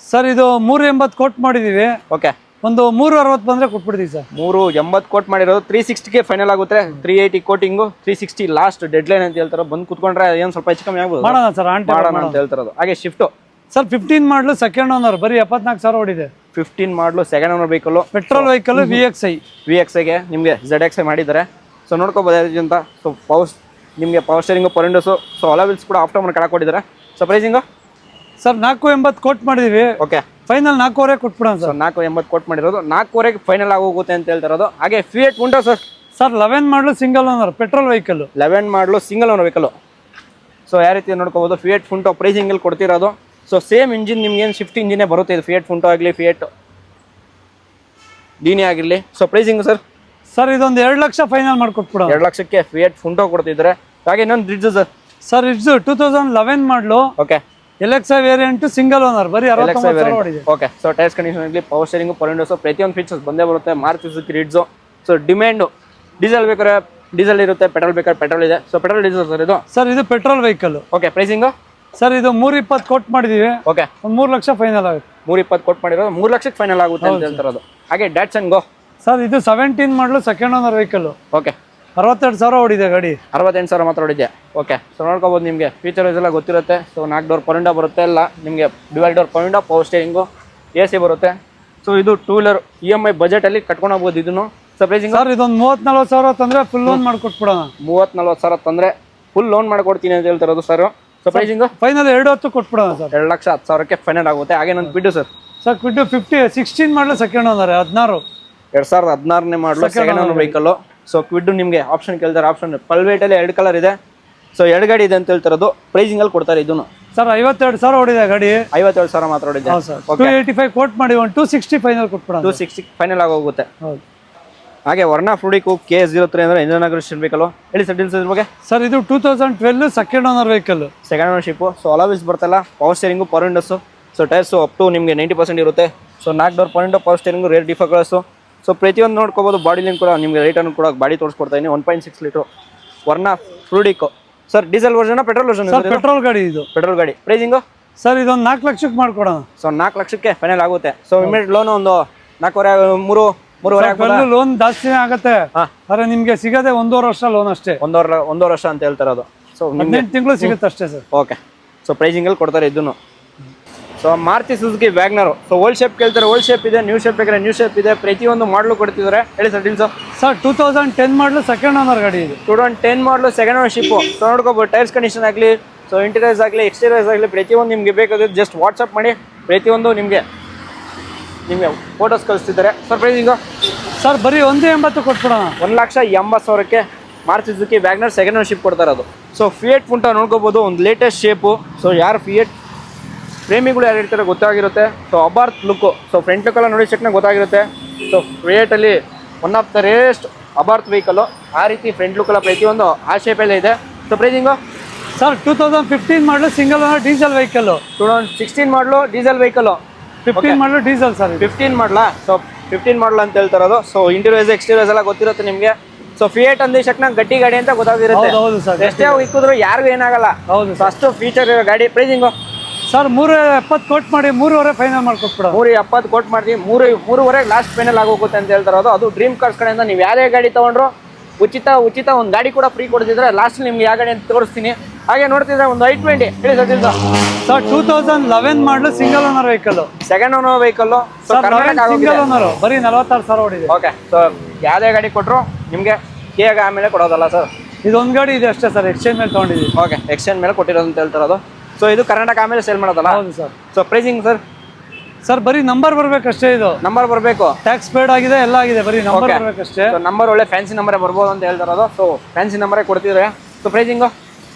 ಸರ್ ಇದು 380 ಕೋಟ್ ಮಾಡಿದೀವಿ. ಓಕೆ, ಒಂದು 360 ಬಂದ್ರೆ ಕೊಟ್ಬಿಡ್ತೀವಿ ಸರ್. 380 ಕೋಟ್ ಮಾಡಿರೋದು. 360ಗೆ ಫೈನಲ್ ಆಗುತ್ತೆ. 380 ಕೋಟಿಂಗು, 360 ಲಾಸ್ಟ್ ಡೆಡ್ ಲೈನ್ ಅಂತ ಹೇಳ್ತಾರೆ. ಬಂದು ಕುತ್ಕೊಂಡ್ರೆ ಏನು ಸ್ವಲ್ಪ ಹೆಚ್ಚು ಕಮ್ಮಿ ಆಗ್ಬೋದು, ಮಾಡೋಣ ಸರ್. ಮಾಡೋಣ ಅಂತ ಹೇಳ್ತಿರೋದು. ಹಾಗೆ ಶಿಫ್ಟು ಸರ್ 15 ಮಾಡಲು ಸೆಕೆಂಡ್ ಓನರ್ ಬರೀ 74,000 ಹೊಡಿದೆ. 15 ಮಾಡಲು second owner vehicle. Petrol vehicle VXI ನಿಮಗೆ ZXI ಮಾಡಿದ್ದಾರೆ. ಸೊ ನೋಡ್ಕೋಬೋದು ಅಂತ. ಸೊ ನಿಮಗೆ power steering, power windows. So alloy wheels ಕೂಡ ಆಫ್ಟರ್ ಮಾರ್ಕೆಟ್ ಹಾಕೊಂಡಿದ್ದಾರೆ. ಸೊ ಪ್ರೈಸಿಂಗು ಸರ್ 480 ಕೋಟ್ ಮಾಡಿದೀವಿ. ಓಕೆ, ಫೈನಲ್ 4.5 ಕೊಟ್ಬಿಡೋಣ ಸರ್. 480 ಕೋಟ್ ಮಾಡಿರೋದು. 4.5ಗೆ ಫೈನಲ್ ಆಗೋಗುತ್ತೆ ಅಂತ ಹೇಳ್ತಿರೋದು. ಹಾಗೆ ಫಿಯೇಟ್ ಉಂಟು ಸರ್. ಸರ್ 11 ಮಾಡಲು ಸಿಂಗಲ್ ಓನರ್ ಪೆಟ್ರೋಲ್ ವೆಹಿಕಲ್. 11 ಮಾಡಲು ಸಿಂಗಲ್ ಓನರ್ ವೆಹಿಕಲ್. ಸೊ ಯಾವ ರೀತಿ ನೋಡ್ಕೋಬೋದು. ಫಿಯೇಟ್ ಫುಂಟೋ ಪ್ರೈಸಿಂಗಲ್ಲಿ ಕೊಡ್ತಿರೋದು. ಸೊ ಸೇಮ್ ಇಂಜಿನ್ ನಿಮ್ಗೇನು ಶಿಫ್ಟ್ ಇಂಜಿನೇ ಬರುತ್ತೆ. ಇದು ಫಿಯೇಟ್ ಫುಂಟೋ ಆಗಲಿ, ಫಿಯೇಟ್ ಡೀನಿ ಆಗಿರಲಿ. So pricing sir. ಸರ್ ಇದೊಂದು 2 ಲಕ್ಷ ಫೈನಲ್ ಮಾಡ್ಕೊಟ್ಬಿಡೋಣ. 2 ಲಕ್ಷಕ್ಕೆ ಫಿಯೇಟ್ ಫುಂಟೋ ಕೊಡ್ತಿದ್ದಾರೆ. ಹಾಗೆ ಇನ್ನೊಂದು ಬ್ರಿಡ್ಜ್ ಸರ್. ಸರ್ ಇಡ್ಜು 2011 ಮಾಡಲು. Okay, LXI variant single owner ಬರೀ 69,000 ಹೊಡಿದೆ. ಓಕೆ, ಸೊ ಟೈರ್ಸ್ ಕಂಡೀಷನ್ ಆಗಲಿ, ಪವರ್ ಸ್ಟೇರಿಂಗು, ಪವರ್ ವಿಂಡೋಸು ಪ್ರತಿಯೊಂದು ಫೀಚರ್ಸ್ ಬಂದೇ ಬರುತ್ತೆ. Maruti Suzuki ರಿಡ್ಜು. So demand diesel ಬೇಕಾದ್ರೆ ಡೀಸೆಲ್ ಇರುತ್ತೆ, ಪೆಟ್ರೋಲ್ ಬೇಕಾದ್ರೆ ಪೆಟ್ರೋಲ್ ಇದೆ. ಸೊ ಪೆಟ್ರೋಲ್ ಡೀಸೆಲ್ ಸರ್ ಇದು. ಸರ್ ಇದು petrol vehicle. Okay, pricing sir ಇದು 320 ಕೋಟ್ ಮಾಡಿದೀವಿ. ಓಕೆ, ಒಂದು 3 ಲಕ್ಷ ಫೈನಲ್ ಆಗುತ್ತೆ. 320 ಕೋಟ್ ಮಾಡಿರೋದು. 3 ಲಕ್ಷಕ್ಕೆ ಫೈನಲ್ ಆಗುತ್ತೆ ಅಂತ ಹೇಳ್ತಿರೋದು. ಹಾಗೆ ಡ್ಯಾಟ್ಸನ್ ಗೋ ಸರ್ ಇದು 17 ಮಾಡಲು ಸೆಕೆಂಡ್ ಓನರ್ ವೆಹಿಕಲ್. ಓಕೆ, 62,000 ಹೊಡಿದೆ ಗಾಡಿ. 68,000 ಮಾತ್ರ ಹೊಡಿದೆ. ಓಕೆ, ಸೊ ನೋಡ್ಕೋಬೋದು. ನಿಮಗೆ ಫೀಚರ್ಸ್ ಎಲ್ಲ ಗೊತ್ತಿರುತ್ತೆ. ಸೊ 4 ಡೋರ್ ಪವರ್ ವಿಂಡೋ ಬರುತ್ತೆ. ಎಲ್ಲ ನಿಮಗೆ dual door power window, power steering, AC ಬರುತ್ತೆ. ಸೊ ಇದು 2 ವೀಲರ್ EMI ಬಜೆಟಲ್ಲಿ ಕಟ್ಕೊಂಡು ಹೋಗ್ಬೋದು ಇದನ್ನು. ಸೊ ಪ್ರೈಸಿಂಗ್ ಸರ್ ಇದೊಂದು 30,000-40,000 ತಂದ್ರೆ ಫುಲ್ ಲೋನ್ ಮಾಡ್ಕೊಟ್ಬಿಡೋಣ. 30,000-40,000 ತಂದರೆ ಫುಲ್ ಲೋನ್ ಮಾಡ್ಕೊಡ್ತೀನಿ ಅಂತ ಹೇಳ್ತಿರೋದು ಸರ್. ಸೊ ಪ್ರೈಸಿಂಗು ಫೈನಲ್ 210 ಕೊಟ್ಬಿಡೋಣ ಸರ್. 2,10,000ಕ್ಕೆ ಫೈನಲ್ ಆಗುತ್ತೆ. ಹಾಗೆ ನನ್ನ ಬಿಡು ಸರ್. ಸರ್ ಕ್ವಿಡ್ 16 ಮಾಡಲು ಸೆಕೆಂಡ್ ಓನರ್ 2016ನೇ ಮಾಡಲು second owner vehicle. So Kwid ನಿಮಗೆ ಆಪ್ಷನ್ ಕೇಳ್ತಾರೆ. ಆಪ್ಷನ್ ಪಲ್ವೇಟಲ್ಲಿ 2 ಕಲರ್ ಇದೆ. ಸೊ 2 ಗಾಡಿ ಇದೆ ಅಂತ ಹೇಳ್ತಿರೋದು. ಪ್ರೈಸಿಂಗಲ್ಲಿ ಕೊಡ್ತಾರೆ ಇದನ್ನು. ಸರ್ 52,000 ಹೊಡಿದೆ ಗಾಡಿ. 52,000 ಮಾತ್ರ ಹೊಡಿದೆ. 285 ಕೋಟ್ ಮಾಡಿ ಒಂದು 260 ಫೈನಲ್ ಕೊಟ್ಬಿಡೋಣ. 260 ಫೈನಲ್ ಆಗೋಗುತ್ತೆ. ಹೌದು. ಹಾಗೆ ವರ್ನಾ ಫ್ರೂಡಿಕು K03 ಅಂದರೆ ಇಂಜಿನ್ ವೆಹಿಕಲ್. ಹೇಳಿ ಸರ್ ಡೀಲ್ಸ್ ಇದ್ರ ಬಗ್ಗೆ. ಸರ್ ಇದು 2012 second owner vehicle. Second ownership. So alloys ಬರ್ತಲ್ಲ, power steering, power windows. So tyres up to ನಿಮಗೆ 90% ಇರುತ್ತೆ. So 4 door power window, power steering, rear defog glass. So ಪ್ರತಿಯೊಂದು ನೋಡ್ಕೋಬೋದು. ಬಾಡಿ ಲೈನ್ ಕೂಡ ನಿಮಗೆ ರೇಟನ್ನು ಕೂಡ ಬಾಡಿ ತೋರಿಸ್ಕೊಡ್ತಾ ಇದ್ದೀನಿ. 1.6 ಲೀಟ್ರು ವರ್ನಾ ಫ್ರೂಡಿಕೋ. Sir diesel version, petrol version? Petrol ಗಾಡಿ ಇದು. ಪೆಟ್ರೋಲ್ ಗಾಡಿ. ಪ್ರೈಸಿಂಗು ಸರ್ ಇದೊಂದು 4 ಲಕ್ಷಕ್ಕೆ ಮಾಡ್ಕೊಡೋಣ. ಸೊ 4 ಲಕ್ಷಕ್ಕೆ ಫೈನಲ್ ಆಗುತ್ತೆ. ಸೊ ಇಮಿಡಿಯೇಟ್ ಲೋನ್ ಒಂದು 4.5-3.5 ಲೋನ್ ಜಾಸ್ತಿನೇ ಆಗುತ್ತೆ. ಆದ್ರೆ ನಿಮ್ಗೆ ಸಿಗದೆ 1.5 ವರ್ಷ ಲೋನ್ ಅಷ್ಟೇ. 1.5 ವರ್ಷ ಅಂತ ಹೇಳ್ತಾರದು. ಸೊ 18 ತಿಂಗಳು ಸಿಗುತ್ತೆ ಅಷ್ಟೇ ಸರ್. ಓಕೆ, ಸೊ ಪ್ರೈಸಿಂಗಲ್ಲಿ ಕೊಡ್ತಾರೆ ಇದನ್ನು. So Maruti Suzuki WagonR. So old shape ಕೇಳ್ತಾರೆ, ಓಲ್ಡ್ ಶೇಪ್ ಇದೆ. ನ್ಯೂ ಶೇಪ್ ಬೇಕಾದ್ರೆ ನ್ಯೂ ಶೇಪ್ ಇದೆ. ಪ್ರತಿಯೊಂದು ಮಾಡಲು ಕೊಡ್ತಿದ್ದಾರೆ. ಹೇಳಿ ಸರ್ ಡೀಲ್ಸು. ಸರ್ 2010 ಮಾಡಲು ಸೆಕೆಂಡ್ ಓನರ್ ಗಾಡಿ ಇದು. 2010 ಮಾಡಲು ಸೆಕೆಂಡ್ ಓನರ್ಶಿಪ್ಪು. ಸೊ ನೋಡ್ಕೋಬೋದು. ಟೈರ್ಸ್ ಕಂಡೀಷನ್ ಆಗಲಿ, ಸೊ ಇಂಟೀರಿಯರ್ಸ್ ಆಗಲಿ, ಎಕ್ಸ್ಟೀರಿಯರ್ಸ್ ಆಗಲಿ ಪ್ರತಿಯೊಂದು ನಿಮಗೆ ಬೇಕಾದ್ರೆ ಜಸ್ಟ್ ವಾಟ್ಸಪ್ ಮಾಡಿ ಪ್ರತಿಯೊಂದು ನಿಮಗೆ ಫೋಟೋಸ್ ಕಳಿಸ್ತಿದ್ದಾರೆ. ಸರ್ ಪ್ರೈಸಿಂಗು ಸರ್ ಬರೀ 180 ಕೊಟ್ಬಿಡೋಣ. 1,80,000ಕ್ಕೆ Maruti Suzuki WagonR second ownership ಕೊಡ್ತಾ ಇರೋದು. ಸೊ ಫಿಯೇಟ್ ಫುಂಟ ನೋಡ್ಕೋಬೋದು. ಒಂದು ಲೇಟೆಸ್ಟ್ ಶೇಪು. ಸೊ ಯಾರು ಫಿಯೇಟ್ ಪ್ರೇಮಿಗಳು ಯಾರು ಇರ್ತಾರೆ ಗೊತ್ತಾಗಿರುತ್ತೆ. So Abarth look. So front ಲುಕ್ಕೆಲ್ಲ ನೋಡಿ ಚೆಕ್ನ ಗೊತ್ತಾಗಿರುತ್ತೆ. ಸೊ ಫಿಯೇಟಲ್ಲಿ one of the rarest ಅಬಾರ್ತ್ vehicle. ಆ ರೀತಿ ಫ್ರಂಟ್ ಲುಕ್ಕೆಲ್ಲ ಪ್ರತಿಯೊಂದು ಆ ಶೇಪಲ್ಲೇ ಇದೆ. ಸೊ ಪ್ರೈಸಿಂಗು ಸರ್ 2015 ಮಾಡಲು ಸಿಂಗಲ್ ಓನರ್ ಡೀಸೆಲ್ ವೆಹಿಕಲ್. 2016 ಮಾಡಲು ಡೀಸೆಲ್ ವೆಹಿಕಲ್. 15 ಮಾಡಲು ಡೀಸೆಲ್ ಸರ್. 15 ಮಾಡಲಾ. ಸೊ 15 ಮಾಡಲ್ ಅಂತ ಹೇಳ್ತಾರದು. ಸೊ ಇಂಟೀರಿಯರ್ಸ್ ಎಕ್ಸ್ಟೀರಿಯರ್ಸ್ ಎಲ್ಲ ಗೊತ್ತಿರುತ್ತೆ ನಿಮಗೆ. ಸೊ ಫಿಯೇಟ್ ಅಂದ ತಕ್ಷಣ ಗಟ್ಟಿ ಗಾಡಿ ಅಂತ ಗೊತ್ತಾಗಿರುತ್ತೆ. ಹೌದು ಸರ್, ಎಷ್ಟೇ ಇಕ್ಕಿದ್ರು ಯಾರಿಗೂ ಏನಾಗಲ್ಲ. ಹೌದು ಸೊ ಅಷ್ಟು ಫೀಚರ್ ಇರೋ ಗಾಡಿ. ಪ್ರೈಸಿಂಗು ಸರ್ 370 ಕೋಟ್ ಮಾಡಿ 3.5 ಫೈನಲ್ ಮಾಡ್ಕೊಟ್ಬಿಡ. 370 ಕೋಟ್ ಮಾಡ್ತೀವಿ. 3.5 ಲಾಸ್ಟ್ ಫೈನಲ್ ಆಗೋಗುತ್ತೆ ಅಂತ ಹೇಳ್ತಾರದು. ಅದು ಡ್ರೀಮ್ ಕಾರ್ಸ್ ಕಡೆಯಿಂದ ನೀವು ಯಾರೇ ಗಾಡಿ ತಗೊಂಡ್ರು ಉಚಿತ ಒಂದು ಗಾಡಿ ಕೂಡ ಫ್ರೀ ಕೊಡ್ತಿದ್ರೆ ಲಾಸ್ಟ್ ನಿಮ್ಗೆ ಯಾವ ಗಾಡಿ ಅಂತ ತೋರಿಸ್ತೀನಿ. ಹಾಗೆ ನೋಡ್ತಿದ್ರೆ ಒಂದು i20 ಹೇಳಿ ಸರ್ 2011 ಮಾಡಲು single owner vehicle, second owner vehicle. Single owner ಬರೀ 46,000 ಓಡಿದೆ. ಓಕೆ. ಸೊ ಯಾವುದೇ ಗಾಡಿ ಕೊಟ್ಟರು ನಿಮಗೆ ಕೇಗ ಆಮೇಲೆ ಕೊಡೋದಲ್ಲ ಸರ್. ಇದೊಂದು ಗಾಡಿ ಇದೆ ಅಷ್ಟೇ ಸರ್, ಎಕ್ಸ್ಚೇಂಜ್ ಮೇಲೆ ತೊಗೊಂಡಿದ್ದೀವಿ. ಓಕೆ, ಎಕ್ಸ್ಚೇಂಜ್ ಮೇಲೆ ಕೊಟ್ಟಿರೋದು ಅಂತ ಹೇಳ್ತಾರದು. ಸೊ ಇದು ಕರ್ನಾಟಕ ಆಮೇಲೆ ಸೇಲ್ ಮಾಡೋದಲ್ಲ. ಹೌದು ಸರ್. ಸೊ ಪ್ರೈಸಿಂಗ್ ಸರ್ ಬರೀ ನಂಬರ್ ಬರ್ಬೇಕಷ್ಟೇ. ಇದು ನಂಬರ್ ಬರಬೇಕು, ಟ್ಯಾಕ್ಸ್ ಪೇಡ್ ಆಗಿದೆ, ಎಲ್ಲ ಆಗಿದೆ, ಬರೀ ನಂಬರ್ ಬರ್ಬೇಕಷ್ಟೇ. ನಂಬರ್ ಒಳ್ಳೆ ಫ್ಯಾನ್ಸಿ ನಂಬರೇ ಬರ್ಬೋದು ಅಂತ ಹೇಳ್ತಾರದು. ಸೊ ಫ್ಯಾನ್ಸಿ ನಂಬರೇ ಕೊಡ್ತಿದ್ರೆ. ಸೊ ಪ್ರೈಸಿಂಗು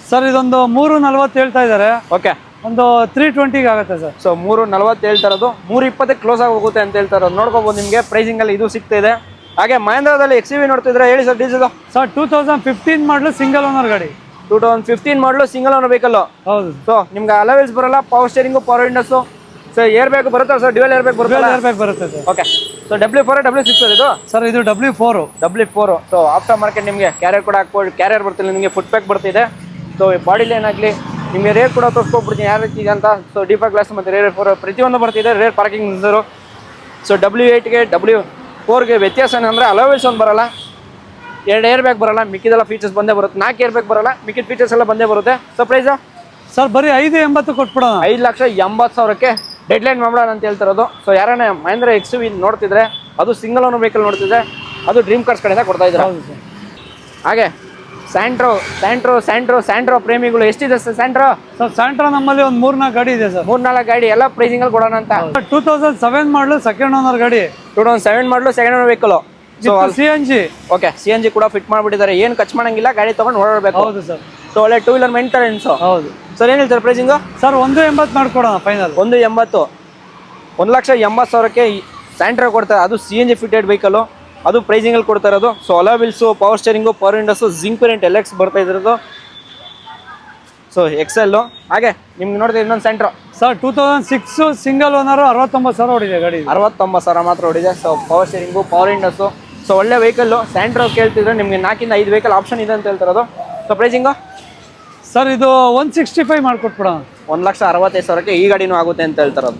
ಸರ್ ಇದೊಂದು 340 ಹೇಳ್ತಾ ಇದ್ದಾರೆ. ಓಕೆ, ಒಂದು 320 ಆಗುತ್ತೆ ಸರ್. ಸೊ 340 ಹೇಳ್ತಾರದು. 320 ಕ್ಲೋಸ್ ಆಗಿ ಹೋಗುತ್ತೆ ಅಂತ ಹೇಳ್ತಾರದು. ನೋಡ್ಕೋಬಹುದು ನಿಮಗೆ ಪ್ರೈಸಿಂಗ್ ಅಲ್ಲಿ ಇದು ಸಿಗ್ತಾ ಇದೆ. ಹಾಗೆ ಮಹೇಂದ್ರದಲ್ಲಿ XUV ನೋಡ್ತಿದ್ರೆ ಹೇಳಿ ಸರ್ ಡೀಸೆಲ್. ಸರ್ 2015 ಮಾಡಲು ಸಿಂಗಲ್ ಓನರ್ ಗಾಡಿ. 2015 ಮಾಡಲು ಸಿಂಗಲ್ ಓನರ್ ವೆಹಿಕಲ್. ಹೌದು. ಸೊ ನಿಮ್ಗೆ ಅಲವೆಲ್ಸ್ ಬರಲ್ಲ, power steering, power windows. So air bag ಬರುತ್ತಾ ಸರ್? ಡ್ಯುಯಲ್ ಏರ್ ಬ್ಯಾಗ್ ಬರುತ್ತೆ. ಏರ್ ಬ್ಯಾಗ್ ಬರುತ್ತೆ sir. Okay. So W4 W6 sir ಇದು? ಸರ್ ಇದು W4. ಸೊ ಆಫ್ಟರ್ ಮಾರ್ಕೆಟ್ ನಿಮಗೆ ಕ್ಯಾರಿಯರ್ ಕೂಡ ಹಾಕ್ಬೋದು. ಕ್ಯಾರಿಯರ್ ಬರ್ತಿಲ್ಲ ನಿಮಗೆ, ಫುಟ್ ಪ್ಯಾಕ್ ಬರ್ತಿದೆ. ಸೊ ಬಾಡಿ ಲೈನ್ ಆಗಲಿ ನಿಮಗೆ ರೇರ್ ಕೂಡ ತೋರಿಸ್ಕೊಬಿಡ್ತೀನಿ ಯಾವ ರೀತಿ ಇದೆ ಅಂತ. ಸೊ ಡೀಪರ್ ಗ್ಲಾಸ್ ಮತ್ತು ರೇರ್ 4 ಪ್ರತಿಯೊಂದು ಬರ್ತಿದೆ. ರೇರ್ ಪಾರ್ಕಿಂಗ್ ನಿಂದರು. ಸೊ W8ಗೆ W4ಗೆ ವ್ಯತ್ಯಾಸ ಏನಂದರೆ ಅಲವೆಲ್ಸ್ ಒಂದು ಬರಲ್ಲ, 2 ಏರ್ ಬ್ಯಾಗ್ ಬರಲ್ಲ, ಮಿಕ್ಕಿದೆಲ್ಲ ಫೀಚರ್ಸ್ ಬಂದೇ ಬರುತ್ತೆ. 4 ಏರ್ ಬ್ಯಾಗ್ ಬರಲ್ಲ, ಮಿಕ್ಕಿದ ಫೀಚರ್ಸ್ ಎಲ್ಲ ಬಂದೇ ಬರುತ್ತೆ. ಸೊ ಪ್ರೈಸು ಸರ್ ಬರೀ 580 ಕೊಟ್ಬಿಡೋಣ. 5,80,000ಕ್ಕೆ ಡೆಡ್ಲೈನ್ ಮಾಡೋಣ ಅಂತ ಹೇಳ್ತಿರೋದು. ಸೊ ಯಾರನ್ನ ಮಹೇಂದ್ರ XUV ನೋಡ್ತಿದ್ರೆ, ಅದು ಸಿಂಗಲ್ ಓನರ್ ವೆಹಿಕಲ್ ನೋಡ್ತಿದ್ರೆ, ಅದು ಡ್ರೀಮ್ ಕಾರ್ಸ್ ಕಡೆಯಿಂದ ಕೊಡ್ತಾ ಇದ್ದಾರೆ. ಹೌದು ಸರ್. ಹಾಗೆ ಸ್ಯಾಂಟ್ರೋ ಪ್ರೇಮಿಗಳು ಎಷ್ಟಿದೆ ಸರ್ ಸ್ಯಾಂಟ್ರೋ? ಸರ್ ಸ್ಯಾಂಟ್ರಾ ನಮ್ಮಲ್ಲಿ ಒಂದು 3-4 ಗಾಡಿ ಇದೆ ಸರ್. 3-4 ಗಾಡಿ ಎಲ್ಲ ಪ್ರೈಸಿಂಗ್ ಅಲ್ಲಿ ಕೊಡೋಣ ಅಂತ. 2007 ಮಾಡಲು ಸೆಕೆಂಡ್ ಓನರ್ ಗಾಡಿ. 2007 ಮಾಡಲು second owner vehicle. So CNG. Okay, CNG ಕೂಡ ಫಿಟ್ ಮಾಡ್ಬಿಟ್ಟಿದ್ದಾರೆ. ಏನು ಖರ್ಚು ಮಾಡಂಗಿಲ್ಲ, ಗಾಡಿ ತಗೊಂಡು ಓಡಾಡಬೇಕು. ಹೌದು ಸರ್. ಸೊ ಒಳ್ಳೆ 2 ವೀಲರ್ ಮೇಂಟೆನೆನ್ಸ್. ಹೌದು ಸರ್ ಏನು ಹೇಳ್ತಾರೆ ಪ್ರೈಸಿಂಗು? ಸರ್ 180 ಮಾಡ್ಕೊಡೋಣ ಫೈನಲ್. 180, 1,80,000ಕ್ಕೆ ಸ್ಯಾಂಟ್ರೋ ಕೊಡ್ತಾರೆ. ಅದು CNG ಫಿಟೆಡ್ ವೆಹಿಕಲ್, ಅದು ಪ್ರೈಸಿಂಗ್ ಅಲ್ಲಿ ಕೊಡ್ತಾ ಇರೋದು. So alloy wheels, power steering, power windows, Xing variant LX ಬರ್ತಾ ಇದ್ರದ್ದು. So XL. ಹಾಗೆ ನಿಮ್ಗೆ ನೋಡಿದ್ರೆ ಇನ್ನೊಂದು ಸ್ಯಾಂಟ್ರೋ ಸರ್ 2006 ಸಿಂಗಲ್ ಓನರ್ 69,000 ಓಡಿದೆ ಗಾಡಿ. 69,000 ಮಾತ್ರ ಓಡಿದೆ. So power steering, power windows. So ಒಳ್ಳೆ ವೆಹಿಕಲ್ಲು. ಸ್ಯಾಂಟ್ರೋ ಕೇಳ್ತಿದ್ರೆ ನಿಮಗೆ 4-5 ವೆಹಿಕಲ್ ಆಪ್ಷನ್ ಇದೆ ಅಂತ ಹೇಳ್ತಿರೋದು. ಸೊ ಪ್ರೈಸಿಂಗು ಸರ್ ಇದು 165 ಮಾಡ್ಕೊಟ್ಬಿಡೋಣ. 1,65,000ಕ್ಕೆ ಈ ಗಾಡಿನೂ ಆಗುತ್ತೆ ಅಂತ ಹೇಳ್ತಿರೋದು.